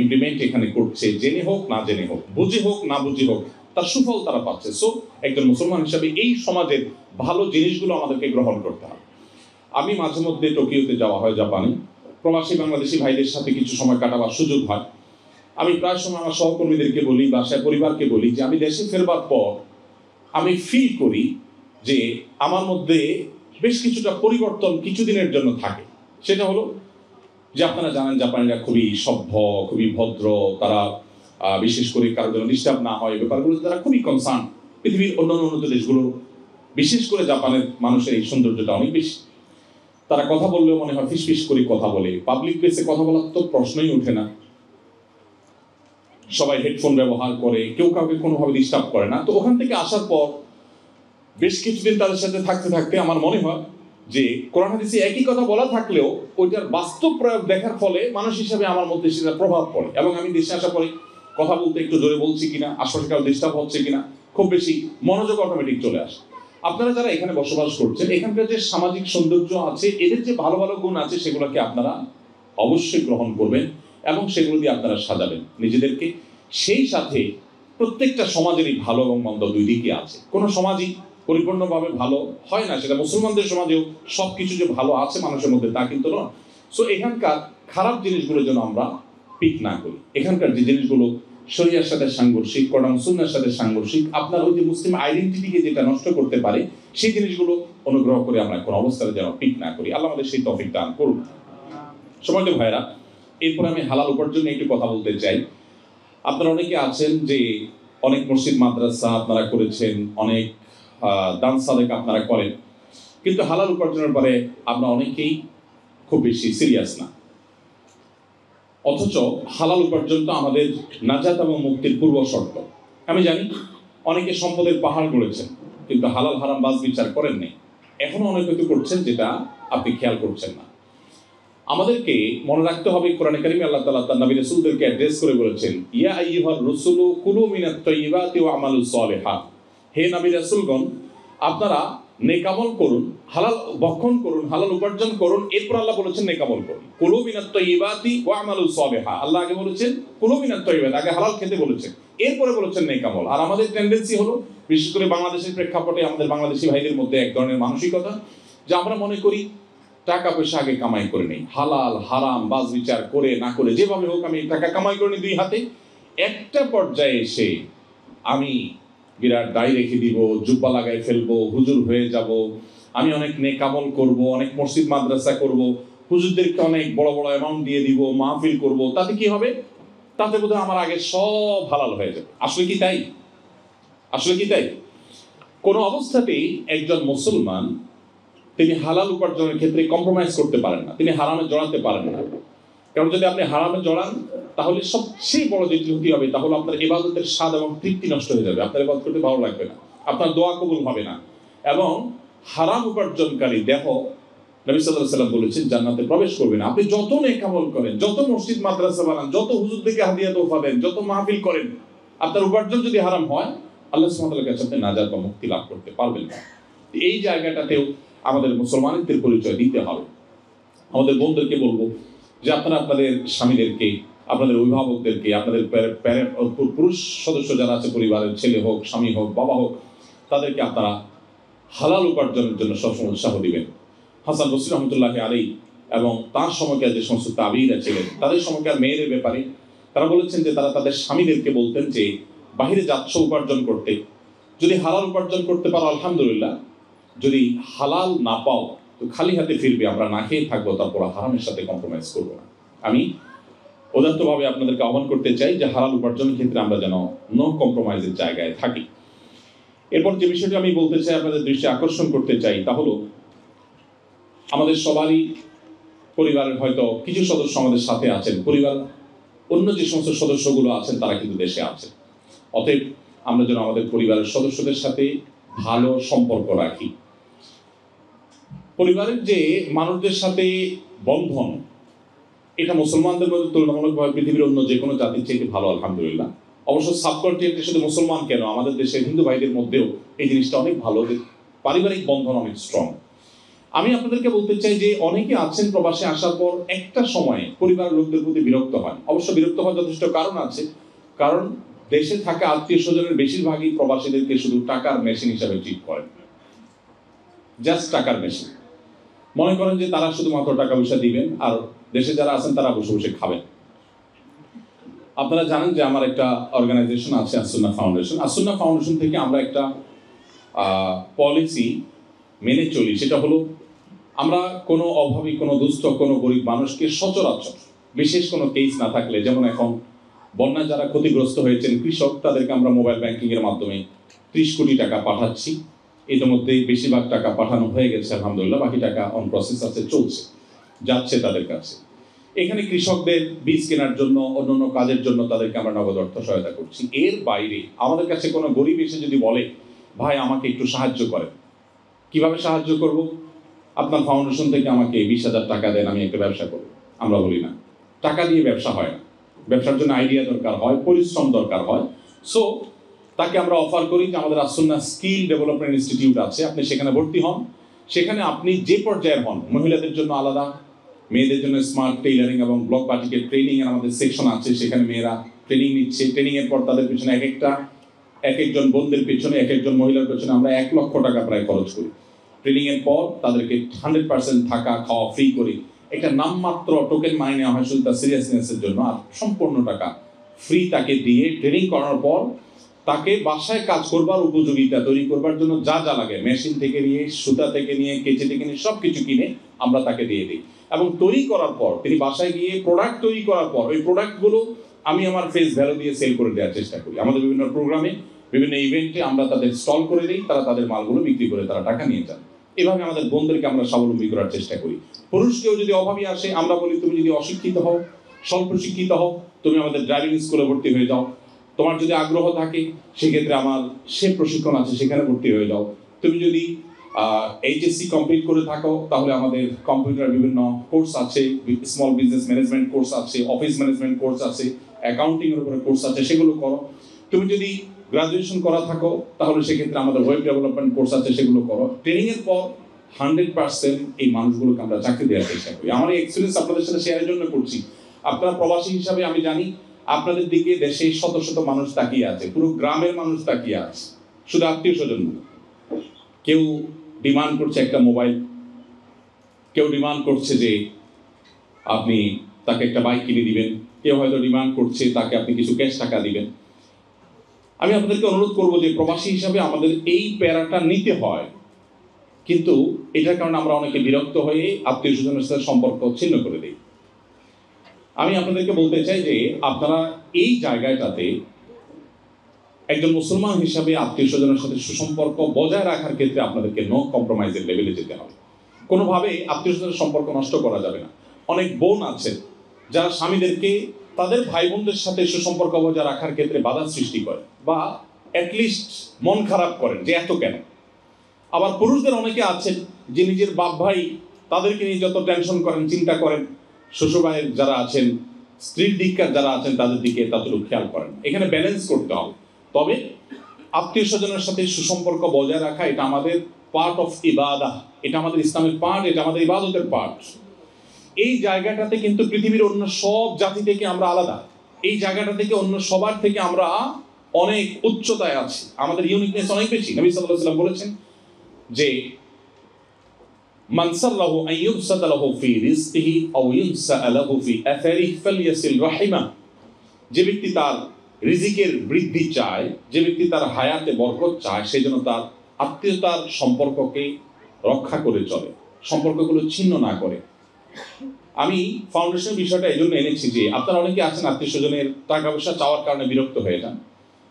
ইমপ্লিমেন্ট এখানে করছে, জেনে হোক না জেনে হোক, বুঝে হোক না বুঝে হোক, তার সুফল তারা পাচ্ছে। সো একজন মুসলমান হিসাবে এই সমাজের ভালো জিনিসগুলো আমাদেরকে গ্রহণ করতে হবে। আমি মাঝে মধ্যে টোকিওতে যাওয়া হয়, জাপানে, প্রবাসী বাংলাদেশি ভাইদের সাথে কিছু সময় কাটাবার সুযোগ হয়। আমি প্রায় সময় আমার সহকর্মীদেরকে বলি, বাসায় পরিবারকে বলি যে আমি দেশে ফেরবার পর আমি ফিল করি যে আমার মধ্যে বেশ কিছুটা পরিবর্তন কিছুদিনের জন্য থাকে। সেটা হলো যে আপনারা জানেন জাপানিরা খুবই সভ্য, খুবই ভদ্র, তারা বিশেষ করে কারোর জন্য ডিস্টার্ব না হয় ব্যাপারগুলো তারা খুবই কনসার্ন। পৃথিবীর অন্যান্য উন্নত দেশগুলো, বিশেষ করে জাপানের মানুষের এই সৌন্দর্যটা অনেক বেশি। তারা কথা বললেও মনে হয় ফিসফিস করে কথা বলে, পাবলিক প্লেসে কথা বলার তো প্রশ্নই ওঠে না, সবাই হেডফোন ব্যবহার করে, কেউ কাউকে কোনোভাবে ডিস্টার্ব করে না। তো ওখান থেকে আসার পর বেশ কিছুদিন তাদের সাথে থাকতে থাকতে আমার মনে হয় যে কোরআন হাদিসে একই কথা বলা থাকলেও ওইটার বাস্তব প্রয়োগ দেখার ফলে মানুষ হিসাবে আমার মধ্যে সেটা প্রভাব পড়ে, এবং আমি দেশে আসার পরে কথা বলতে একটু জোরে বলছি কিনা, আশপাশে কারো ডিস্টার্ব হচ্ছে কিনা, খুব বেশি মনোযোগ অটোমেটিক চলে আসে। আপনারা যারা এখানে বসবাস করছেন, এখানকার যে সামাজিক সৌন্দর্য আছে, এদের যে ভালো ভালো গুণ আছে, সেগুলোকে আপনারা অবশ্যই গ্রহণ করবেন এবং সেগুলো দিয়ে আপনারা সাজাবেন নিজেদেরকে। সেই সাথে প্রত্যেকটা সমাজেরই ভালো এবং মন্দ দুই দিকই আছে। কোনো সমাজই পরিপূর্ণভাবে ভালো হয় না, সেটা মুসলমানদের সমাজেও সব কিছু যে ভালো আছে মানুষের মধ্যে তা কিন্তু নয়। সো এখানকার খারাপ জিনিসগুলো যেন আমরা পিক না করি। এখানকার যে জিনিসগুলো শরিয়ার সাথে সাংঘর্ষিক, কোরআন সুন্নাহর সাথে সাংঘর্ষিক, আপনার ওই যে মুসলিম আইডেন্টিটিকে যেটা নষ্ট করতে পারে, সেই জিনিসগুলো অনুগ্রহ করে আমরা কোনো অবস্থায় যেন পিক না করি। আল্লাহ আমাদের সেই তৌফিক দান করুন। সম্মানিত ভাইরা, এরপরে আমি হালাল উপার্জন নিয়ে একটু কথা বলতে চাই। আপনারা অনেকে আছেন যে অনেক মসজিদ মাদ্রাসা আপনারা করেছেন, অনেক দান সাদেক আপনারা করেন, কিন্তু হালাল উপার্জনের পরে আমরা অনেকেই খুব বেশি সিরিয়াস না। অথচ হালাল উপার্জন তো আমাদের নাজাত এবং মুক্তির পূর্ব শর্ত। আমি জানি অনেকে সম্পদের পাহাড় গড়েছেন কিন্তু হালাল হারাম বাজ বিচার করেন নাই, এখনো অনেক কিছু করছেন যেটা আপনি খেয়াল করছেন না। আমাদেরকে মনে রাখতে হবে, কোরআনে কারিমে আল্লাহ তাআলা তার নবী রাসূলদেরকে অ্যাড্রেস করে বলেছেন, ইয়া আইয়ুহার রাসূলু কুলু মিনাত তাইয়্যিবাতি ওয়া আমালুস সালিহাত। হে নবী রাসূলগণ, আপনারা নেকামল করুন, হালাল ভক্ষণ করুন, হালাল উপার্জন করুন। এরপর আল্লাহ বলেছেন নেকামল করুন। কুলু মিনাত তাইয়্যিবাতি ওয়া আমালুস সালিহাত। আল্লাহ আগে বলেছেন কুলু মিনাত তাইয়্যিবাত, আগে হালাল খেতে বলেছেন, এরপরে বলেছেন নেকামল। আর আমাদের টেন্ডেন্সি হলো, বিশেষ করে বাংলাদেশের প্রেক্ষাপটে আমাদের বাংলাদেশি ভাইদের মধ্যে এক ধরনের মানসিকতা যে আমরা মনে করি টাকা পয়সা আগে কামাই করে নেই, হালাল হারাম বাজ বিচার করে না করে যেভাবে হোক আমি টাকা কামাই করে নিই দুই হাতে, একটা পর্যায়ে এসে আমি বিরাট দাড়ি রেখে দিব, জুব্বা লাগাই ফেলবো, হুজুর হয়ে যাব, আমি অনেক নেকামল করব, অনেক মসজিদ মাদ্রাসা করব, হুজুরদেরকে অনেক বড় বড় অ্যামাউন্ট দিয়ে দিব, মাহফিল করব, তাতে কি হবে? তাতে বোধহয় আমার আগে সব হালাল হয়ে যাবে। আসলে কি তাই? আসলে কি তাই? কোনো অবস্থাতেই একজন মুসলমান তিনি হালাল উপার্জনের ক্ষেত্রে কম্প্রোমাইজ করতে পারেন না, তিনি হারামে জড়াতে পারেন না। কারণ যদি আপনি হারামে জড়ান তাহলে সবচেয়ে বড় যে ত্রুটি হবে তাহলে আপনার ইবাদতের স্বাদ এবং তৃপ্তি নষ্ট হয়ে যাবে, আপনার ইবাদত করতে ভালো লাগবে না, আপনার দোয়া কবুল হবে না। এবং হারাম উপার্জনকারী দেহ, নবী সাল্লাল্লাহু আলাইহি ওয়াসাল্লাম বলেছেন, জান্নাতে প্রবেশ করবে না। আপনি যত নেক আমল করেন, যত মসজিদ মাদ্রাসা বানান, যত হুজুরদেরকে হাদিয়া তোফা দেন, যত মাহফিল করেন, আপনার উপার্জন যদি হারাম হয়, আল্লাহ সুবহানাহু ওয়া তাআলার কাছে আপনি নাজাত বা মুক্তি লাভ করতে পারবেন না। এই জায়গাটাতেও আমাদের মুসলমানদের পরিচয় দিতে হবে। আমাদের বোনদেরকে বলবো যে আপনারা আপনাদের স্বামীদেরকে, আপনাদের অভিভাবকদেরকে, আপনাদের পুরুষ সদস্য যারা আছে পরিবারের, ছেলে হোক, স্বামী হোক, বাবা হোক, তাদেরকে আপনারা হালাল উপার্জনের জন্য সবসময় উৎসাহ দিবেন। হাসান বসরি রহমতুল্লাহি আলাইহি এবং তার সময়কার যে সমস্ত তাবিঈরা ছিলেন, তাদের সময়কার মেয়েদের ব্যাপারে তারা বলেছেন যে তারা তাদের স্বামীদেরকে বলতেন যে বাহিরে যাচ্ছ উপার্জন করতে, যদি হালাল উপার্জন করতে পারো আলহামদুলিল্লাহ, যদি হালাল না পাও তো খালি হাতে ফিরবে, আমরা না খেয়ে থাকবো, তারপর হারামের সাথে কম্প্রোমাইজ করবো না। আমি উদাত্তভাবে আপনাদেরকে আহ্বান করতে চাই যে হালাল উপার্জনের ক্ষেত্রে আমরা যেন নো কম্প্রোমাইজের জায়গায় থাকি। এরপর যে বিষয়টি আমি বলতে চাই, আপনাদের দৃষ্টি আকর্ষণ করতে চাই, তা হলো আমাদের সবারই পরিবারের হয়তো কিছু সদস্য আমাদের সাথে আছেন, পরিবার অন্য যে সমস্ত সদস্যগুলো আছেন তারা কিন্তু দেশে আছে। অতএব আমরা যেন আমাদের পরিবারের সদস্যদের সাথে ভালো সম্পর্ক রাখি। পরিবারের যে মানুষদের সাথে বন্ধন, এটা মুসলমানদের মধ্যে তুলনামূলকভাবে পৃথিবীর অন্য যে কোনো জাতির চেয়ে ভালো আলহামদুলিল্লাহ। অবশ্য সাবকন্টিনেন্টে শুধু মুসলমান কেন, আমাদের দেশের হিন্দু ভাইদের মধ্যেও এই জিনিসটা অনেক ভালো, পারিবারিক বন্ধন অনেক স্ট্রং। আমি আপনাদেরকে বলতে চাই যে অনেকে আছেন প্রবাসে আসার পর একটা সময়ে পরিবারের লোকদের প্রতি বিরক্ত হয়। অবশ্য বিরক্ত হওয়ার যথেষ্ট কারণ আছে, কারণ দেশে থাকা আত্মীয় স্বজনের বেশিরভাগই প্রবাসীদেরকে শুধু টাকার মেশিন হিসাবে ট্রিট করেন, জাস্ট টাকার মেশিন। মনে করেন যে তারা শুধুমাত্র টাকা পয়সা দিবেন আর দেশে যারা আছেন তারা বসে বসে খাবেন। আপনারা জানেন যে আমার একটা অর্গানাইজেশন আছে আসুন্নাহ ফাউন্ডেশন। আসুন্নাহ ফাউন্ডেশন থেকে আমরা একটা পলিসি মেনে চলি, সেটা হলো আমরা কোনো অভাবী, কোনো দুস্থ, কোনো গরিব মানুষকে সচরাচর, বিশেষ কোনো কেস না থাকলে, যেমন এখন বন্যায় যারা ক্ষতিগ্রস্ত হয়েছেন কৃষক, তাদেরকে আমরা মোবাইল ব্যাংকিংয়ের মাধ্যমে 30 কোটি টাকা পাঠাচ্ছি। ইতিমধ্যে বেশিরভাগ টাকা পাঠানো হয়ে গেছে আলহামদুলিল্লাহ, বাকি টাকা অন প্রসেস আছে, চলছে, যাচ্ছে তাদের কাছে। এখানে কৃষকদের বীজ কেনার জন্য, অন্যান্য কাজের জন্য তাদেরকে আমরা নগদ অর্থ সহায়তা করছি। এর বাইরে আমাদের কাছে কোনো গরিব এসে যদি বলে ভাই আমাকে একটু সাহায্য করেন, কিভাবে সাহায্য করব? আপনার ফাউন্ডেশন থেকে আমাকে 20,000 টাকা দেন, আমি একটা ব্যবসা করব। আমরা বলি না, টাকা দিয়ে ব্যবসা হয় না, ব্যবসার জন্য আইডিয়া দরকার হয়, পরিশ্রম দরকার হয়। সো তাকে আমরা অফার করি যে আমাদের আসুন্নাহ স্কিল ডেভেলপমেন্ট ইনস্টিটিউট আছে, আপনি সেখানে ভর্তি হন। সেখানে আপনি যে পর্যায়ের হন, মহিলাদের জন্য আলাদা, মেয়েদের জন্য স্মার্ট টেইলারিং এবং ব্লক বাটিকের ট্রেনিং এর আমাদের সেকশন আছে, সেখানে মেয়েরা ট্রেনিং নিচ্ছে। ট্রেনিং এর পর তাদের পিছনে এক একজন বোনদের পিছনে, এক একজন মহিলার পিছনে আমরা 1 লক্ষ টাকা প্রায় খরচ করি। ট্রেনিং এর পর তাদেরকে 100% থাকা খাওয়া ফ্রি করি। একটা নামমাত্র টোকেন মাইনে নেওয়া হয় শুধু তার সিরিয়াসনেসের জন্য, আর সম্পূর্ণ টাকা ফ্রি তাকে দিয়ে ট্রেনিং করানোর পর তাকে বাসায় কাজ করবার উপযোগিতা তৈরি করবার জন্য যা যা লাগে, মেশিন থেকে নিয়ে, সুতা থেকে নিয়ে, কেচি থেকে নিয়ে সব কিছু কিনে আমরা তাকে দিয়ে দিই। এবং তৈরি করার পর তিনি বাসায় গিয়ে প্রোডাক্ট তৈরি করার পর ওই প্রোডাক্টগুলো আমি আমার ফেস ভ্যালু দিয়ে সেল করে দেওয়ার চেষ্টা করি। আমাদের বিভিন্ন প্রোগ্রামে, বিভিন্ন ইভেন্টে আমরা তাদের স্টল করে দিই, তারা তাদের মালগুলো বিক্রি করে তারা টাকা নিয়ে যান। এভাবে আমাদের বোনদেরকে আমরা স্বাবলম্বী করার চেষ্টা করি। পুরুষ কেউ যদি অভাবী আসে, আমরা বলি তুমি যদি অশিক্ষিত হও, স্বল্প শিক্ষিত হও, তুমি আমাদের ড্রাইভিং স্কুলে ভর্তি হয়ে যাও। তোমার যদি আগ্রহ থাকে সেক্ষেত্রে আমার সে প্রশিক্ষণ আছে, সেখানে ভর্তি হয়ে যাও। তুমি যদি এইচএসসি কমপ্লিট করে থাকো তাহলে আমাদের কম্পিউটার বিভিন্ন কোর্স আছে, স্মল বিজনেস ম্যানেজমেন্ট কোর্স আছে, অফিস ম্যানেজমেন্ট কোর্স আছে, অ্যাকাউন্টিং এর উপরে কোর্স আছে, সেগুলো করো। তুমি যদি গ্রাজুয়েশন করা থাকো তাহলে সেক্ষেত্রে আমাদের ওয়েব ডেভেলপমেন্ট কোর্স আছে, সেগুলো করো। ট্রেনিং এর পর 100% এই মানুষগুলোকে আমরা চাকরি দেওয়ার চেষ্টা করি। আমার এই এক্সপিরিয়েন্স আপনাদের সাথে শেয়ারের জন্য করছি। আপনারা প্রবাসী হিসাবে আমি জানি আপনাদের দিকে দেশে শত শত মানুষ তাকিয়ে আছে, পুরো গ্রামের মানুষ তাকিয়ে আছে, শুধু আত্মীয় স্বজন। কেউ ডিমান্ড করছে একটা মোবাইল, কেউ ডিমান্ড করছে যে আপনি তাকে একটা বাইক কিনে দিবেন, কেউ হয়তো ডিমান্ড করছে তাকে আপনি কিছু ক্যাশ টাকা দিবেন। আমি আপনাদেরকে অনুরোধ করবো যে প্রবাসী হিসাবে আমাদের এই প্যারাটা নিতে হয়, কিন্তু এটার কারণে আমরা অনেকে বিরক্ত হয়ে আত্মীয় স্বজনের সাথে সম্পর্ক ছিন্ন করে দিই। আমি আপনাদেরকে বলতে চাই যে আপনারা এই জায়গাটাতে একজন মুসলমান হিসাবে আত্মীয় স্বজনের সাথে সুসম্পর্ক বজায় রাখার ক্ষেত্রে আপনাদেরকে নো কম্প্রোমাইজের লেভেলে যেতে হবে। কোনোভাবে আত্মীয় স্বজনের সম্পর্ক নষ্ট করা যাবে না। অনেক বোন আছে যারা স্বামীদেরকে তাদের ভাই বোনদের সাথে সুসম্পর্ক বজায় রাখার ক্ষেত্রে বাধা সৃষ্টি করে বা অ্যাটলিস্ট মন খারাপ করেন যে এত কেন। আবার পুরুষদের অনেকে আছেন যে নিজের বাপ ভাই তাদেরকে নিয়ে যত টেনশন করেন, চিন্তা করেন, শ্বশুর ভাইয়ের যারা আছেন, স্ত্রীর দিককার যারা আছেন তাদের দিকে ততটুকু খেয়াল করেন। এখানে ব্যালেন্স করতে হবে। তবে আত্মীয় স্বজনের সাথে সুসম্পর্ক বজায় রাখা এটা আমাদের পার্ট অফ ইবাদাহ, এটা আমাদের ইসলামের পার্ট, এটা আমাদের ইবাদতের পার্ট। এই জায়গাটাতে কিন্তু পৃথিবীর অন্য সব জাতি থেকে আমরা আলাদা। এই জায়গাটা থেকে অন্য সবার থেকে আমরা অনেক উচ্চতায় আছি, আমাদের ইউনিকনেস অনেক বেশি। নবী সাল্লাল্লাহু আলাইহি ওয়াসাল্লাম বলেছেন যে মান সাল্লাহু আন ইউবসাতা লাহু ফি রিজকিহি আও ইউনসা লাহু ফি আথারিহি ফালইয়াসিল রাহিমা। যে ব্যক্তি তার রিজিকের বৃদ্ধি চায়, যে ব্যক্তি তার হায়াতে বরকত চায়, সেই জন্য তার আত্মীয়তার সম্পর্ককে রক্ষা করে চলে, সম্পর্কগুলো ছিন্ন না করে। আমি ফাউন্ডেশনের বিষয়টা এই জন্য এনেছি যে আপনারা অনেকে আছেন আত্মীয় স্বজনের টাকা পয়সা চাওয়ার কারণে বিরক্ত হয়ে যান।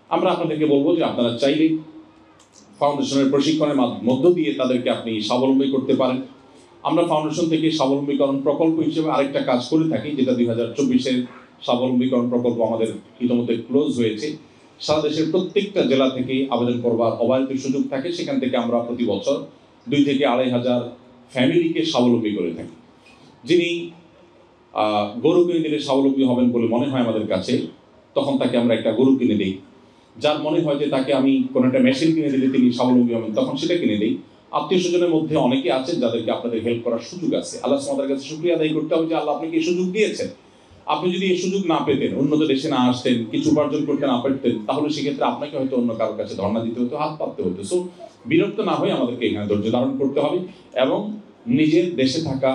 আমরা আপনাদেরকে বলবো যে আপনারা চাইলে ফাউন্ডেশনের প্রশিক্ষণের মধ্য দিয়ে তাদেরকে আপনি স্বাবলম্বী করতে পারেন। আমরা ফাউন্ডেশন থেকে স্বাবলম্বীকরণ প্রকল্প হিসেবে আরেকটা কাজ করে থাকি, যেটা 2024-এর স্বাবলম্বীকরণ প্রকল্প আমাদের ইতিমধ্যে ক্লোজ হয়েছে। সারা দেশের প্রত্যেকটা জেলা থেকে আবেদন করবার অবারিত সুযোগ থাকে। সেখান থেকে আমরা প্রতি বছর 2 থেকে 2,500 ফ্যামিলিকে স্বাবলম্বী করে থাকি। যিনি গরু কিনে দিলে স্বাবলম্বী হবেন বলে মনে হয় আমাদের কাছে, তখন তাকে আমরা একটা গরু কিনে দিই। যার মনে হয় যে তাকে আমি কোনো একটা মেশিন কিনে দিলে তিনি স্বাবলম্বী হবেন, তখন সেটা কিনে দিই। আত্মীয় স্বজনের মধ্যে অনেকে আছেন যাদেরকে আপনাদের হেল্প করার সুযোগ আছে। আল্লাহ সুবহানাহু ওয়া তাআলার কাছে শুকরিয়া আদায় করতে হবে যে আল্লাহ আপনাকে এই সুযোগ দিয়েছেন। আপনি যদি এই সুযোগ না পেতেন, উন্নত দেশে না আসতেন, কিছু উপার্জন করতে না পারতেন, তাহলে সেক্ষেত্রে আপনাকে হয়তো অন্য কারোর কাছে ধর্ণা দিতে হতো, হাত পাততে হতো। সো বিরক্ত না হয়ে আমাদেরকে এখানে ধৈর্য ধারণ করতে হবে এবং নিজের দেশে থাকা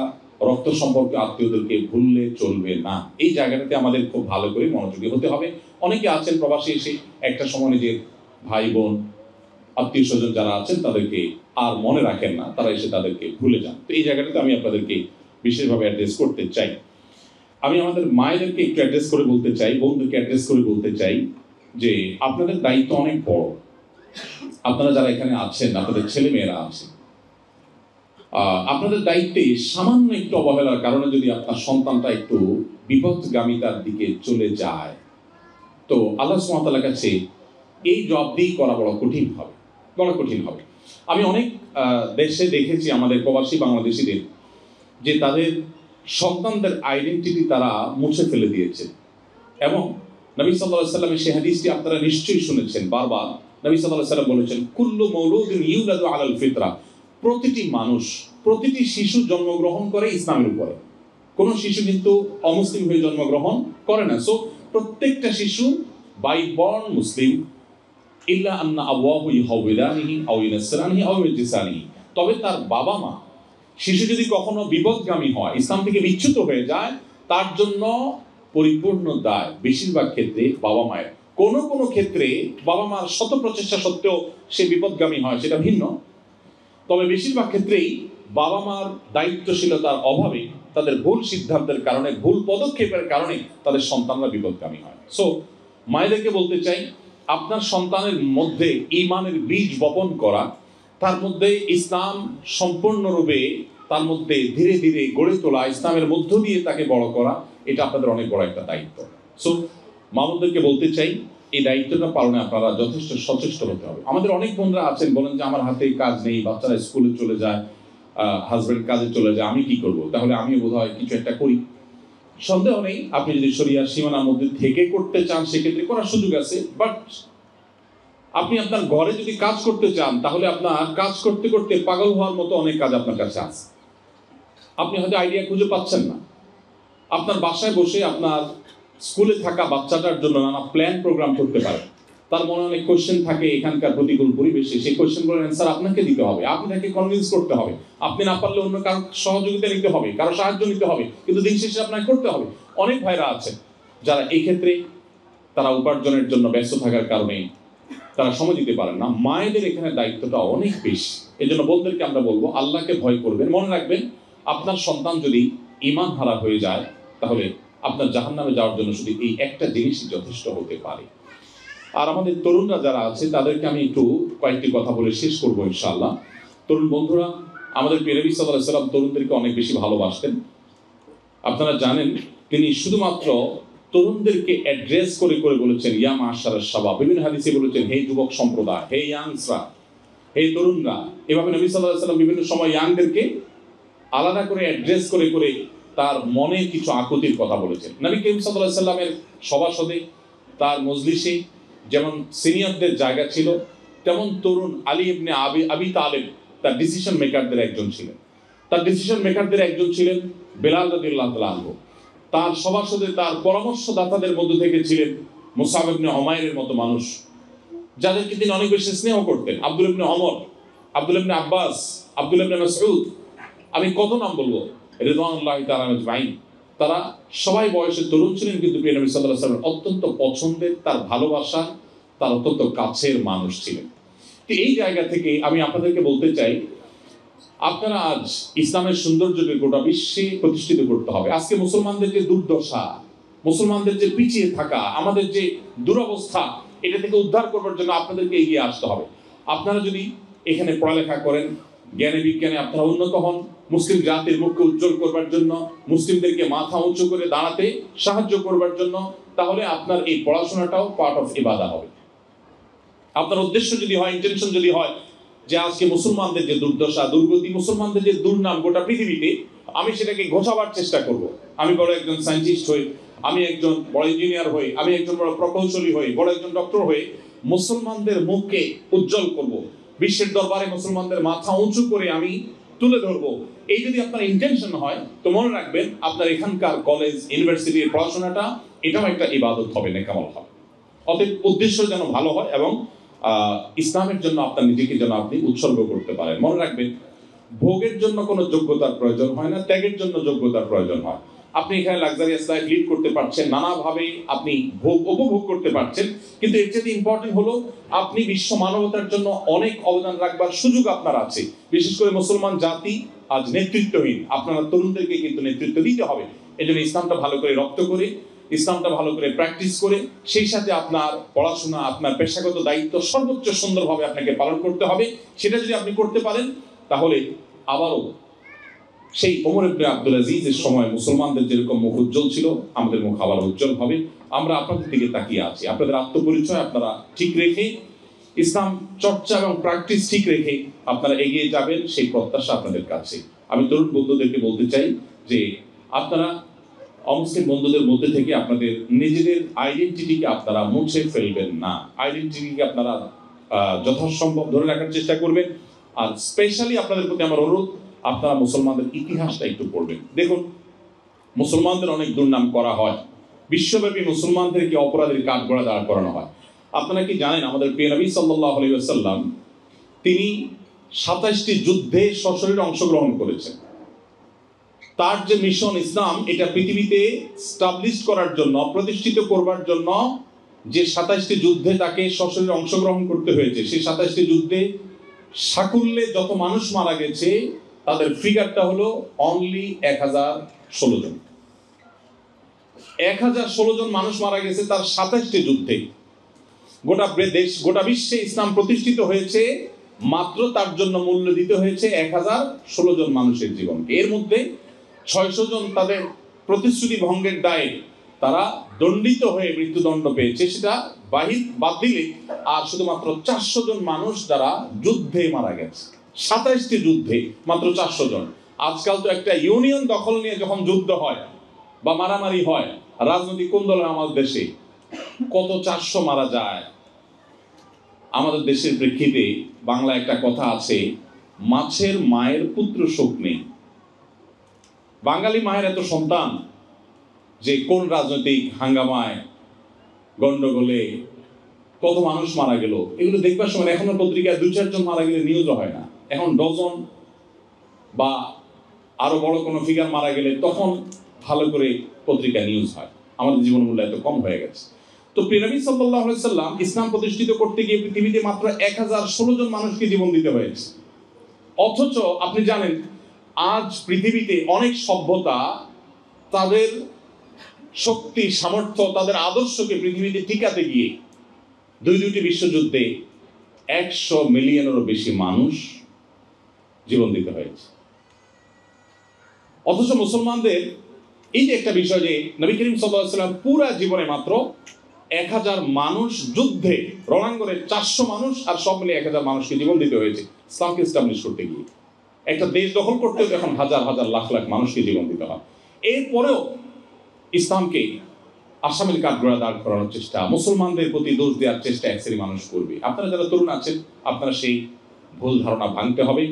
রক্ত সম্পর্কে আত্মীয়দেরকে ভুললে চলবে না। এই জায়গাটাতে আমাদের খুব ভালো করে মনোযোগী হতে হবে। অনেকে আছেন প্রবাসী এসে একটা সময় নিজের ভাই বোন আত্মীয় স্বজন যারা আছেন তাদেরকে আর মনে রাখেন না, তারা এসে তাদেরকে ভুলে যান। তো এই জায়গাটাতে আমি আপনাদেরকে বিশেষভাবে অ্যাড্রেস করতে চাই। আমি আমাদের মায়েদেরকে একটু অ্যাড্রেস করে বলতে চাই, বোনদেরকে অ্যাড্রেস করে বলতে চাই যে আপনাদের দায়িত্ব অনেক বড়। আপনারা যারা এখানে আছেন, আপনাদের ছেলে মেয়েরা আছেন, আপনাদের দায়িত্বে সামান্য একটু অবহেলার কারণে যদি আপনার সন্তানটা একটু বিপদগামিতার দিকে চলে যায়, তো আল্লাহ সুবহানাহু ওয়া তাআলার কাছে এই জবাবদিহি করা বড় কঠিন হবে, বড় কঠিন হবে। আমি অনেক দেশে দেখেছি আমাদের প্রবাসী বাংলাদেশিদের যে তাদের সন্তানদের আইডেন্টিটি তারা মুছে ফেলে দিয়েছে। এবং নবী সাল্লাল্লাহু আলাইহি ওয়াসাল্লামের সেই হাদিসটি আপনারা নিশ্চয়ই শুনেছেন বারবার। নবী সাল্লাল্লাহু আলাইহি ওয়াসাল্লাম বলেছেন, কুল্লু মাউলুদিন ইউলাদু আলাল ফিতরা। প্রতিটি মানুষ, প্রতিটি শিশু জন্মগ্রহণ করে ইসলামের উপরে। কোনো শিশু কিন্তু অমুসলিম হয়ে জন্মগ্রহণ করে না। সো প্রত্যেকটা শিশু বাই বর্ন মুসলিম, ইল্লা আন্না আবওয়াহু ইউহাউইদানিহি আও ইউনাসসিরানিহি আও ইউজিসানিহি। তবে তার বাবা মা, শিশু যদি কখনো বিপদগামী হয়, ইসলাম থেকে বিচ্যুত হয়ে যায়, তার জন্য পরিপূর্ণ দায় বেশিরভাগ ক্ষেত্রে বাবা মায়ের। কোনো কোনো ক্ষেত্রে বাবা মার শত প্রচেষ্টা সত্ত্বেও সে বিপদগামী হয়, সেটা ভিন্ন। তবে বেশিরভাগ ক্ষেত্রেই বাবা মার দায়িত্বশীলতার অভাবে, তাদের ভুল সিদ্ধান্তের কারণে, ভুল পদক্ষেপের কারণে তাদের সন্তানরা বিপদগামী হয়। সো মায়েদেরকে বলতে চাই, আপনার সন্তানের মধ্যে ঈমানের বীজ বপন করা, তার মধ্যে ইসলাম সম্পূর্ণরূপে তার মধ্যে ধীরে ধীরে গড়ে তোলা, ইসলামের মধ্য দিয়ে তাকে বড় করা, এটা আপনাদের অনেক বড় একটা দায়িত্ব। সো মামুনদেরকে বলতে চাই, এই দায়িত্বটা পালনে আপনারা যথেষ্ট সচেষ্ট হতে হবে। আমাদের অনেক বোনরা আছেন, বলেন যে আমার হাতে কাজ নেই, বাচ্চারা স্কুলে চলে যায়, হাজব্যান্ড কাজে চলে যায়, আমি কি করব? তাহলে আমি বোধহয় কিছু একটা করি। সন্দেহ নেই, আপনি যদি শরিয়ার সীমানার মধ্যে থেকে করতে চান সেক্ষেত্রে করার সুযোগ আছে। বাট আপনি আপনার ঘরে যদি কাজ করতে চান, তাহলে আপনার কাজ করতে করতে পাগল হওয়ার মতো অনেক কাজ আপনার কাছে আছে। আপনি হয়তো আইডিয়া খুঁজে পাচ্ছেন না। আপনার বাসায় বসে আপনার স্কুলে থাকা বাচ্চাটার জন্য নানা প্ল্যান প্রোগ্রাম করতে পারেন। তার মনে অনেক কোশ্চেন থাকে এখানকার প্রতিকূল পরিবেশে, সেই কোশ্চেনগুলোর অ্যান্সার আপনাকে দিতে হবে, আপনি তাকে কনভিন্স করতে হবে। আপনি না পারলে অন্য কারো সহযোগিতা নিতে হবে, কারো সাহায্য নিতে হবে, কিন্তু দিন শেষে আপনাকে করতে হবে। অনেক ভাইরা আছে যারা এই ক্ষেত্রে তারা উপার্জনের জন্য ব্যস্ত থাকার কারণে তারা সময় দিতে পারেন না। মায়েদের এখানে দায়িত্বটা অনেক বেশি। এই জন্য বোনদেরকে আমরা বলবো আল্লাহকে ভয় করবেন। মনে রাখবেন, আপনার সন্তান যদি ঈমান হারা হয়ে যায় তাহলে আপনার জাহান্নামে যাওয়ার জন্য শুধু এই একটা জিনিসই যথেষ্ট হতে পারে। আর আমাদের তরুণরা যারা আছে তাদেরকে আমি একটু কয়েকটি কথা বলে শেষ করবো ইনশাআল্লাহ। তরুণ বন্ধুরা, আমাদের প্রিয় নবী সাল্লাল্লাহু আলাইহি ওয়াসাল্লাম তরুণদেরকে অনেক বেশি ভালোবাসতেন। আপনারা জানেন, তিনি শুধুমাত্র তরুণদেরকে অ্যাড্রেস করে করে বলেছেন ইয়া মাশারাশ শাবাব। বিভিন্ন হাদিসে বলেছেন হে যুবক সম্প্রদায়, হে ইয়াংসরা, হে তরুণরা। এভাবে নবী সাল্লাল্লাহু আলাইহি ওয়াসাল্লাম বিভিন্ন সময় ইয়াংদেরকে আলাদা করে অ্যাড্রেস করে করে তার মনে কিছু আকুতির কথা বলেছেন। নবী করিম সাল্লাল্লাহু আলাইহি ওয়াসাল্লামের সভাসদে, তার মজলিসে যেমন সিনিয়রদের জায়গা ছিল, তেমন তরুণ আলী ইবনে আবি তালেব তার ডিসিশন মেকারদের একজন ছিলেন। তার ডিসিশন মেকারদের একজন ছিলেন বেলাল রাদিয়াল্লাহু তাআলা আনহু। তার সভাসদে, তার পরামর্শদাতাদের মধ্যে থেকে ছিলেন মুসআব ইবনে উমাইরের মতো মানুষ, যাদেরকে তিনি অনেক বেশি স্নেহ করতেন। আব্দুল ইবনে ওমর, আব্দুল ইবনে আব্বাস, আব্দুল ইবনে মাসউদ, আমি কত নাম বলবো, রিদওয়ানুল্লাহি তাআলা আজমাইন। তারা সবাই বয়সে তরুণ ছিলেন, কিন্তু প্রিয় নবী সাল্লাল্লাহু আলাইহি ওয়াসাল্লাম অত্যন্ত পছন্দের, তার ভালোবাসা, তার অত্যন্ত কাছের মানুষ ছিলেন। তো এই জায়গা থেকে আমি আপনাদেরকে বলতে চাই, আপনারা আজ ইসলামের সৌন্দর্যকে গোটা বিশ্বে প্রতিষ্ঠিত করতে হবে। আজকে মুসলমানদের যে দুর্দশা, মুসলমানদের যে পিছিয়ে থাকা, আমাদের যে দুরবস্থা, এটা থেকে উদ্ধার করবার জন্য আপনাদেরকে এগিয়ে আসতে হবে। আপনারা যদি এখানে পড়ালেখা করেন, জ্ঞানে বিজ্ঞানে আপনারা উন্নত হন, মুসলিম জাতির মুখকে উজ্জ্বল করবার জন্য, মুসলিমদেরকে মাথা উঁচু করে দাঁড়াতে সাহায্য করবার জন্য, তাহলে আপনার এই পড়াশোনাটাও পার্ট অফ ইবাদা হবে। আপনার উদ্দেশ্য যদি হয়, ইন্টেনশন যদি হয় যে আজকে মুসলমানদের যে দুর্দশা, দুর্গতি, মুসলমানদের যে দুর্নাম গোটা পৃথিবীতে, আমি সেটাকে ঘোচাবার চেষ্টা করব। আমি বড় একজন সায়েন্টিস্ট হই, আমি একজন বড় ইঞ্জিনিয়ার হই, আমি একজন বড় প্রকৌশলী হই, বড় একজন ডক্টর হয়ে মুসলমানদের মুখকে উজ্জ্বল করব, বিশ্বের দরবারে মুসলমানদের মাথা উঁচু করে আমি তুলে ধরবো। এই যদি আপনার ইন্টেনশন হয়, তো মনে রাখবেন আপনার এখানকার কলেজ, ইউনিভার্সিটির পড়াশোনাটা এটাও একটা ইবাদত হবে, নেকামল হবে। অতএব উদ্দেশ্য যেন ভালো হয় এবং ইসলামের জন্য আপনার নিজেকে যেন আপনি উৎসর্গ করতে পারেন। মনে রাখবেন, ভোগের জন্য কোনো যোগ্যতার প্রয়োজন হয় না, ত্যাগের জন্য যোগ্যতার প্রয়োজন হয়। আপনি এখানে লাক্সারিয়াস লাইফ লিড করতে পারছেন, নানাভাবে আপনি ভোগ উপভোগ করতে পারছেন, কিন্তু এর চেয়ে ইম্পর্টেন্ট হলো আপনি বিশ্ব মানবতার জন্য অনেক অবদান রাখবার সুযোগ আপনার আছে। বিশেষ করে মুসলমান জাতি আজ নেতৃত্বহীন, আপনারা তরুণদেরকে কিন্তু নেতৃত্ব দিতে হবে। এই জন্য ইসলামটা ভালো করে রপ্ত করে, ইসলামটা ভালো করে প্র্যাকটিস করে, সেই সাথে আপনার পড়াশোনা, আপনার পেশাগত দায়িত্ব সর্বোচ্চ সুন্দরভাবে আপনাকে পালন করতে হবে। সেটা যদি আপনি করতে পারেন, তাহলে আবারও সেই ওমর ইবনে আব্দুল আজিজের সময় মুসলমানদের যেরকম মুখ উজ্জ্বল ছিল, আমাদের মুখ আবার উজ্জ্বল হবে। আমরা আপনাদের দিকে তাকিয়ে আছি। আপনাদের আত্মপরিচয় আপনারা ঠিক রেখে, ইসলাম চর্চা এবং প্র্যাকটিস ঠিক রেখে আপনারা এগিয়ে যাবেন, সেই প্রত্যাশা আপনাদের কাছে। আমি তরুণ বন্ধুদেরকে বলতে চাই যে আপনারা অমুসলিম বন্ধুদের মধ্যে থেকে আপনাদের নিজেদের আইডেন্টিটিকে আপনারা মুছে ফেলবেন না। আইডেন্টিটিকে আপনারা যথাসম্ভব ধরে রাখার চেষ্টা করবেন। আর স্পেশালি আপনাদের প্রতি আমার অনুরোধ, আপনারা মুসলমানদের ইতিহাসটা একটু পড়বেন। দেখুন, মুসলমানদের অনেক দুর্নাম করা হয়, বিশ্বব্যাপী মুসলমানদেরকে অপরাধের কাঠগড়া দাঁড় করানো হয়। আপনারা কি জানেন, আমাদের প্রিয় নবী সাল্লাল্লাহু আলাইহি ওয়াসাল্লাম তিনি 27টি যুদ্ধে সশরীরে অংশগ্রহণ করেছেন। তার যে মিশন ইসলাম, এটা পৃথিবীতে স্টাবলিশ করার জন্য, প্রতিষ্ঠিত করবার জন্য যে 27টি যুদ্ধে তাকে সশরীরে অংশগ্রহণ করতে হয়েছে, সেই 27টি যুদ্ধে সাকুল্যে যত মানুষ মারা গেছে তাদের ফিগারটা হলো অনলি 1016 জন। 1016 জন মানুষ মারা গেছে তার 27টি যুদ্ধে। গোটা বিশ্বে ইসলাম প্রতিষ্ঠিত হয়েছে, মাত্র তার জন্য মূল্য দিতে হয়েছে 1016 জন মানুষের জীবনকে। এর মধ্যে 600 জন তাদের প্রতিশ্রুতি ভঙ্গের দায়ে তারা দণ্ডিত হয়ে মৃত্যুদণ্ড পেয়েছে, সেটা বাদ দিলে আর শুধুমাত্র 400 জন মানুষ যারা যুদ্ধে মারা গেছে। 27টি যুদ্ধে মাত্র 400 জন। আজকাল তো একটা ইউনিয়ন দখল নিয়ে যখন যুদ্ধ হয় বা মারামারি হয়, রাজনৈতিক কোন দল আমাদের দেশে, কত 400 মারা যায়। আমাদের দেশের প্রেক্ষিতে বাংলা একটা কথা আছে, মাছের মায়ের পুত্র শোক নেই। বাঙালি মায়ের এত সন্তান যে কোন রাজনৈতিক হাঙ্গামায়, গন্ডগোলে কত মানুষ মারা গেল, এগুলো দেখবার সময় এখনো পত্রিকায় 2-4 জন মারা গেলে নিউজও হয় না। এখন ডজন বা আরো বড় কোনো ফিগার মারা গেলে তখন ভালো করে পত্রিকা নিউজ হয়। আমাদের জীবনমূল্য এত কম হয়ে গেছে। তো প্রিয় নবী সাল্লাল্লাহু আলাইহি সাল্লাম ইসলাম প্রতিষ্ঠিত করতে গিয়ে পৃথিবীতে মাত্র 1016 জন মানুষকে জীবন দিতে হয়েছে। অথচ আপনি জানেন আজ পৃথিবীতে অনেক সভ্যতা তাদের শক্তি, সামর্থ্য, তাদের আদর্শকে পৃথিবীতে টিকাতে গিয়ে দুটি বিশ্বযুদ্ধে 100 মিলিয়নেরও বেশি মানুষ জীবন দিতে হয়েছে। অথচ মুসলমানদের এই যে একটা বিষয় যে নবী করিম সাল্লাল্লাহু আলাইহি ওয়াসাল্লাম পুরা জীবনে মাত্র 1000 মানুষ যুদ্ধে রণাঙ্গনে 400 মানুষ আর সব মিলে 1000 মানুষকে জীবন দিতে হয়েছে ইসলামকে এস্টাবলিশ করতে গিয়ে। একটা দেশ দখল করতে এখন হাজার হাজার লাখ লাখ মানুষকে জীবন দিতে হয়। এরপরেও ইসলামকে আসামিল কাঠগড়া দাঁড় করানোর চেষ্টা, মুসলমানদের প্রতি দোষ দেওয়ার চেষ্টা এক শ্রেণী মানুষ করবে। আপনারা যারা তরুণ আছেন আপনারা সেই ভুল ধারণা ভাঙতে হবে,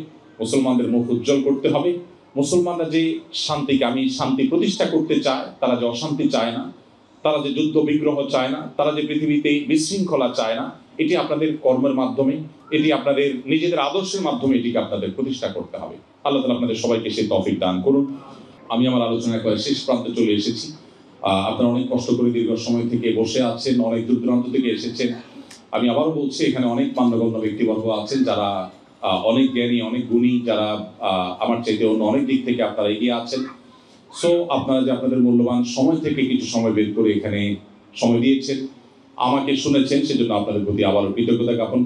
মুসলমানদের মুখ উজ্জ্বল করতে হবে। মুসলমানরা যে শান্তি প্রতিষ্ঠা করতে চায়, তারা যে অশান্তি চায় না, তারা যে যুদ্ধ বিগ্রহ চায় না, তারা যে পৃথিবীতে বিশৃঙ্খলা চায় না, এটি আপনাদের কর্মের মাধ্যমে, এটি আপনাদের নিজেদের আদর্শের মাধ্যমে এটিকে আপনাদের প্রতিষ্ঠা করতে হবে। আল্লাহ তাআলা আপনাদের সবাইকে সেই তৌফিক দান করুন। আমি আমার আলোচনা করে শেষ প্রান্তে চলে এসেছি। আপনারা অনেক কষ্ট করে দীর্ঘ সময় থেকে বসে আছেন, অনেক দূর দূরান্ত থেকে এসেছেন। আমি আবারও বলছি এখানে অনেক মান্যগণ্য ব্যক্তিবর্গ আছেন যারা অনেক জ্ঞানী, অনেক গুণী, যারা আমার চাইতে অন্য অনেক দিক থেকে আপনারা এগিয়ে আছেন। সো আপনারা যে আপনাদের মূল্যবান সময় থেকে কিছু সময় বের করে এখানে সময় দিয়েছেন, আমাকে শুনেছেন, সেজন্য আপনাদের প্রতি আবারও কৃতজ্ঞতা জ্ঞাপন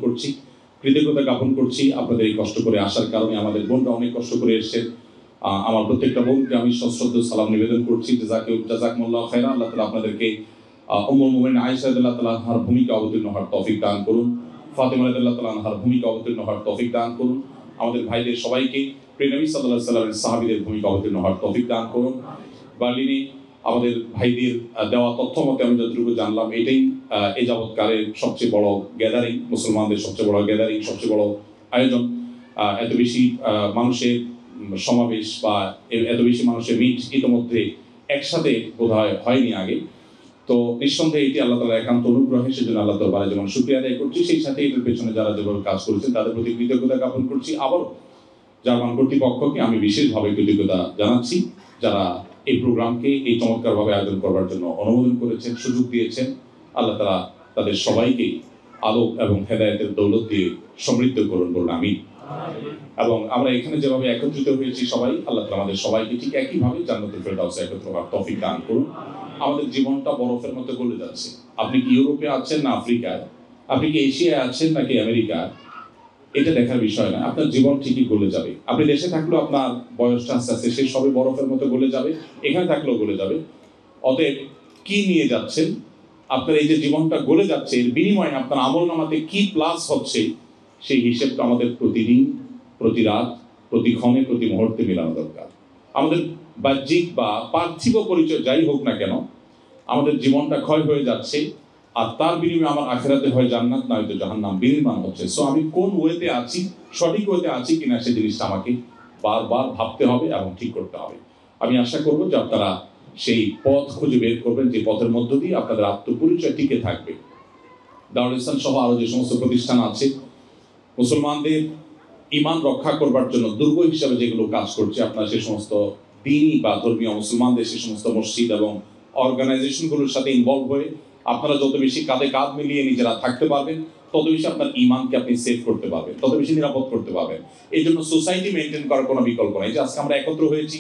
করছি। আপনাদের এই কষ্ট করে আসার কারণে আমাদের বোনরা অনেক কষ্ট করে এসেছেন। আমার প্রত্যেকটা বোনকে আমি সশ্রদ্ধ সালাম নিবেদন করছি। জাযাকুমুল্লাহু খায়রান। আল্লাহ তাআলা আপনাদেরকে উম্মুল মুমিনিন আয়েশা রাদিয়াল্লাহু তাআলা আনহার ভূমিকা অবতীর্ণ হওয়ার তৌফিক দান করুন, ফাতিমা রাদিয়াল্লাহু তাআলা আনহার ভূমিকা অবতীর্ণ হওয়ার তৌফিক দান করুন। আমাদের ভাইদের সবাইকে প্রিয় নবী সাল্লাল্লাহু আলাইহি ওয়াসাল্লামের সাহাবীদের ভূমিকা অবতীর্ণ হওয়ার তৌফিক দান করুন। বার্লিনে আমাদের ভাইদের দেওয়া তথ্য মতে আমি যতটুকু জানলাম, এটাই এ যাবৎকালের সবচেয়ে বড় গ্যাদারিং, মুসলমানদের সবচেয়ে বড় গ্যাদারিং, সবচেয়ে বড় আয়োজন। এত বেশি মানুষের সমাবেশ বা এত বেশি মানুষের মিট ইতিমধ্যে একসাথে বোধহয় হয়নি আগে। তো নিঃসন্দেহে এটি আল্লাহ তাআলার একান্ত অনুগ্রহে, সেজন্য আল্লাহ দরবারে যেমন শুকরিয়া আদায় করছি, সেই সাথে এটার পেছনে যারা যেভাবে কাজ করেছেন তাদের প্রতি কৃতজ্ঞতা জ্ঞাপন করছি। আবারও জার্মান কর্তৃপক্ষকে আমি বিশেষভাবে কৃতজ্ঞতা জানাচ্ছি, যারা এই প্রোগ্রামকে এই চমৎকারভাবে আয়োজন করবার জন্য অনুমোদন করেছেন, সুযোগ দিয়েছেন। আল্লাহ তাআলা তাদের সবাইকে আলোক এবং হেদায়েতের দৌলত দিয়ে সমৃদ্ধ করুন, বলুন আমিন। এবং আমরা এখানে যেভাবে একত্রিত হয়েছি সবাই, আল্লাহ তাআলা আমাদের সবাইকে ঠিক একইভাবে জান্নাতুল ফেরদাউসে একত্র হওয়ার তৌফিক দান করুন। আমাদের জীবনটা বরফের মতো গলে যাচ্ছে। আপনি কি ইউরোপে আছেন না আফ্রিকায়, আপনি কি এশিয়ায় আছেন নাকি আমেরিকায়, এটা দেখার বিষয় না। আপনার জীবন ঠিকই গলে যাবে। আপনি দেশে থাকলেও আপনার বয়সটা আস্তে আস্তে সে সবে বরফের মতো গলে যাবে, এখানে থাকলেও গলে যাবে। অতএব কি নিয়ে যাচ্ছেন, আপনার এই যে জীবনটা গলে যাচ্ছে, এর বিনিময়ে আপনার আমলনামাতে কি প্লাস হচ্ছে, সেই হিসেবটা আমাদের প্রতিদিন, প্রতি রাত, প্রতি ক্ষণে, প্রতি মুহূর্তে মেলানো দরকার। আমাদের বাহ্যিক বা পার্থিব পরিচয় যাই হোক না কেন, আমাদের জীবনটা ক্ষয় হয়ে যাচ্ছে, আর তার বিনিময়ে আমার আখিরাতে হয় জান্নাত, নয়তো জাহান্নাম বিনির্মাণ হচ্ছে। সো আমি কোন ওয়েতে আছি, সঠিক ওয়েতে আছি কিনা, সেই জিনিসটা আমাকে বারবার ভাবতে হবে এবং ঠিক করতে হবে। আমি আশা করব যে আপনারা সেই পথ খুঁজে বের করবেন, যে পথের মধ্য দিয়ে আপনাদের আত্মপরিচয় টিকে থাকবে। দারুল ইসলাম সহ আরো যে সমস্ত প্রতিষ্ঠান আছে, মুসলমানদের ঈমান রক্ষা করবার জন্য দুর্গ হিসাবে যেগুলো কাজ করছে, আপনারা সেই সমস্ত দ্বীনি বা ধর্মীয় মুসলমানদের সেই সমস্ত মসজিদ এবং অর্গানাইজেশনগুলোর সাথে ইনভলভ হয়ে আপনারা যত বেশি কাঁধে কাঁধ মিলিয়ে নিজেরা থাকতে পারবেন, তত বেশি আপনার ঈমানকে আপনি সেভ করতে পারবেন, তত বেশি নিরাপদ করতে পারবেন। এই জন্য সোসাইটি মেনটেন করার কোনো বিকল্প নেই। যে আজকে আমরা একত্র হয়েছি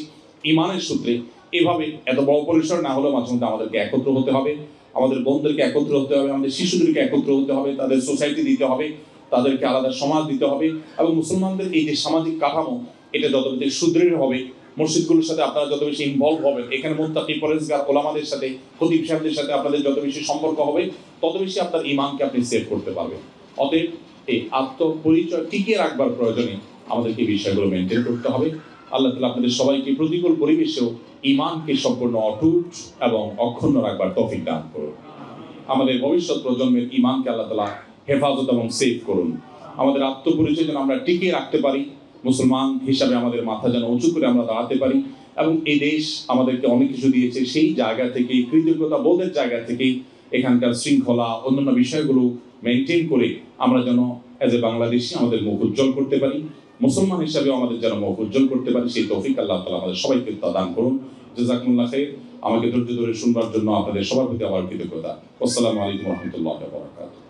ঈমানের সূত্রে, এভাবে এত বড় পরিসর না হলেও মাঝে মধ্যে আমাদেরকে একত্র হতে হবে, আমাদের বোনদেরকে একত্র হতে হবে, আমাদের শিশুদেরকে একত্র হতে হবে, তাদের সোসাইটি দিতে হবে, তাদেরকে আলাদা সমাজ দিতে হবে। এবং মুসলমানদের এই যে সামাজিক কাঠামো, এটা যত বেশি সুদৃঢ় হবে, মসজিদগুলোর সাথে আপনারা যত বেশি ইনভলভ হবেন, এখানে মুত্তাকি পরেজগার ওলামাদের সাথে, খতিব সাহেবদের সাথে আপনাদের যত বেশি সম্পর্ক হবে, তত বেশি আপনার ঈমানকে আপনি সেভ করতে পারবেন। অতএব এই আত্মপরিচয় টিকিয়ে রাখবার প্রয়োজনে আমাদেরকে এই বিষয়গুলো মেনটেন করতে হবে। আল্লাহ তাআলা আপনাদের সবাইকে প্রতিকূল পরিবেশেও ঈমানকে সম্পূর্ণ অটুট এবং অক্ষুণ্ণ রাখবার তৌফিক দান করুন। আমাদের ভবিষ্যৎ প্রজন্মের ঈমানকে আল্লাহ তাআলা হেফাজত এবং সেভ করুন। আমাদের আত্মপরিচয় যেন আমরা টিকিয়ে রাখতে পারি, মুসলমান হিসাবে আমাদের মাথা যেন উঁচু করে আমরা দাঁড়াতে পারি, এবং এই দেশ আমাদেরকে অনেক কিছু দিয়েছে, সেই জায়গা থেকে, কৃতজ্ঞতা বোধের জায়গা থেকে এখানকার শৃঙ্খলা, অন্যান্য বিষয়গুলো মেনটেন করে আমরা যেন এজ এ বাংলাদেশি আমাদের মুখ উজ্জ্বল করতে পারি, মুসলমান হিসাবেও আমাদের যেন মুখ উজ্জ্বল করতে পারি, সেই তৌফিক আল্লাহ তাআলা আমাদের সবাইকে দান করুন। জাযাকুমুল্লাহ খাইর। আমাকে ধৈর্য ধরে শুনবার জন্য আপনাদের সবার প্রতি আবার কৃতজ্ঞতা। আসসালামু আলাইকুম ওয়া রাহমাতুল্লাহি ওয়া বারাকাতুহু।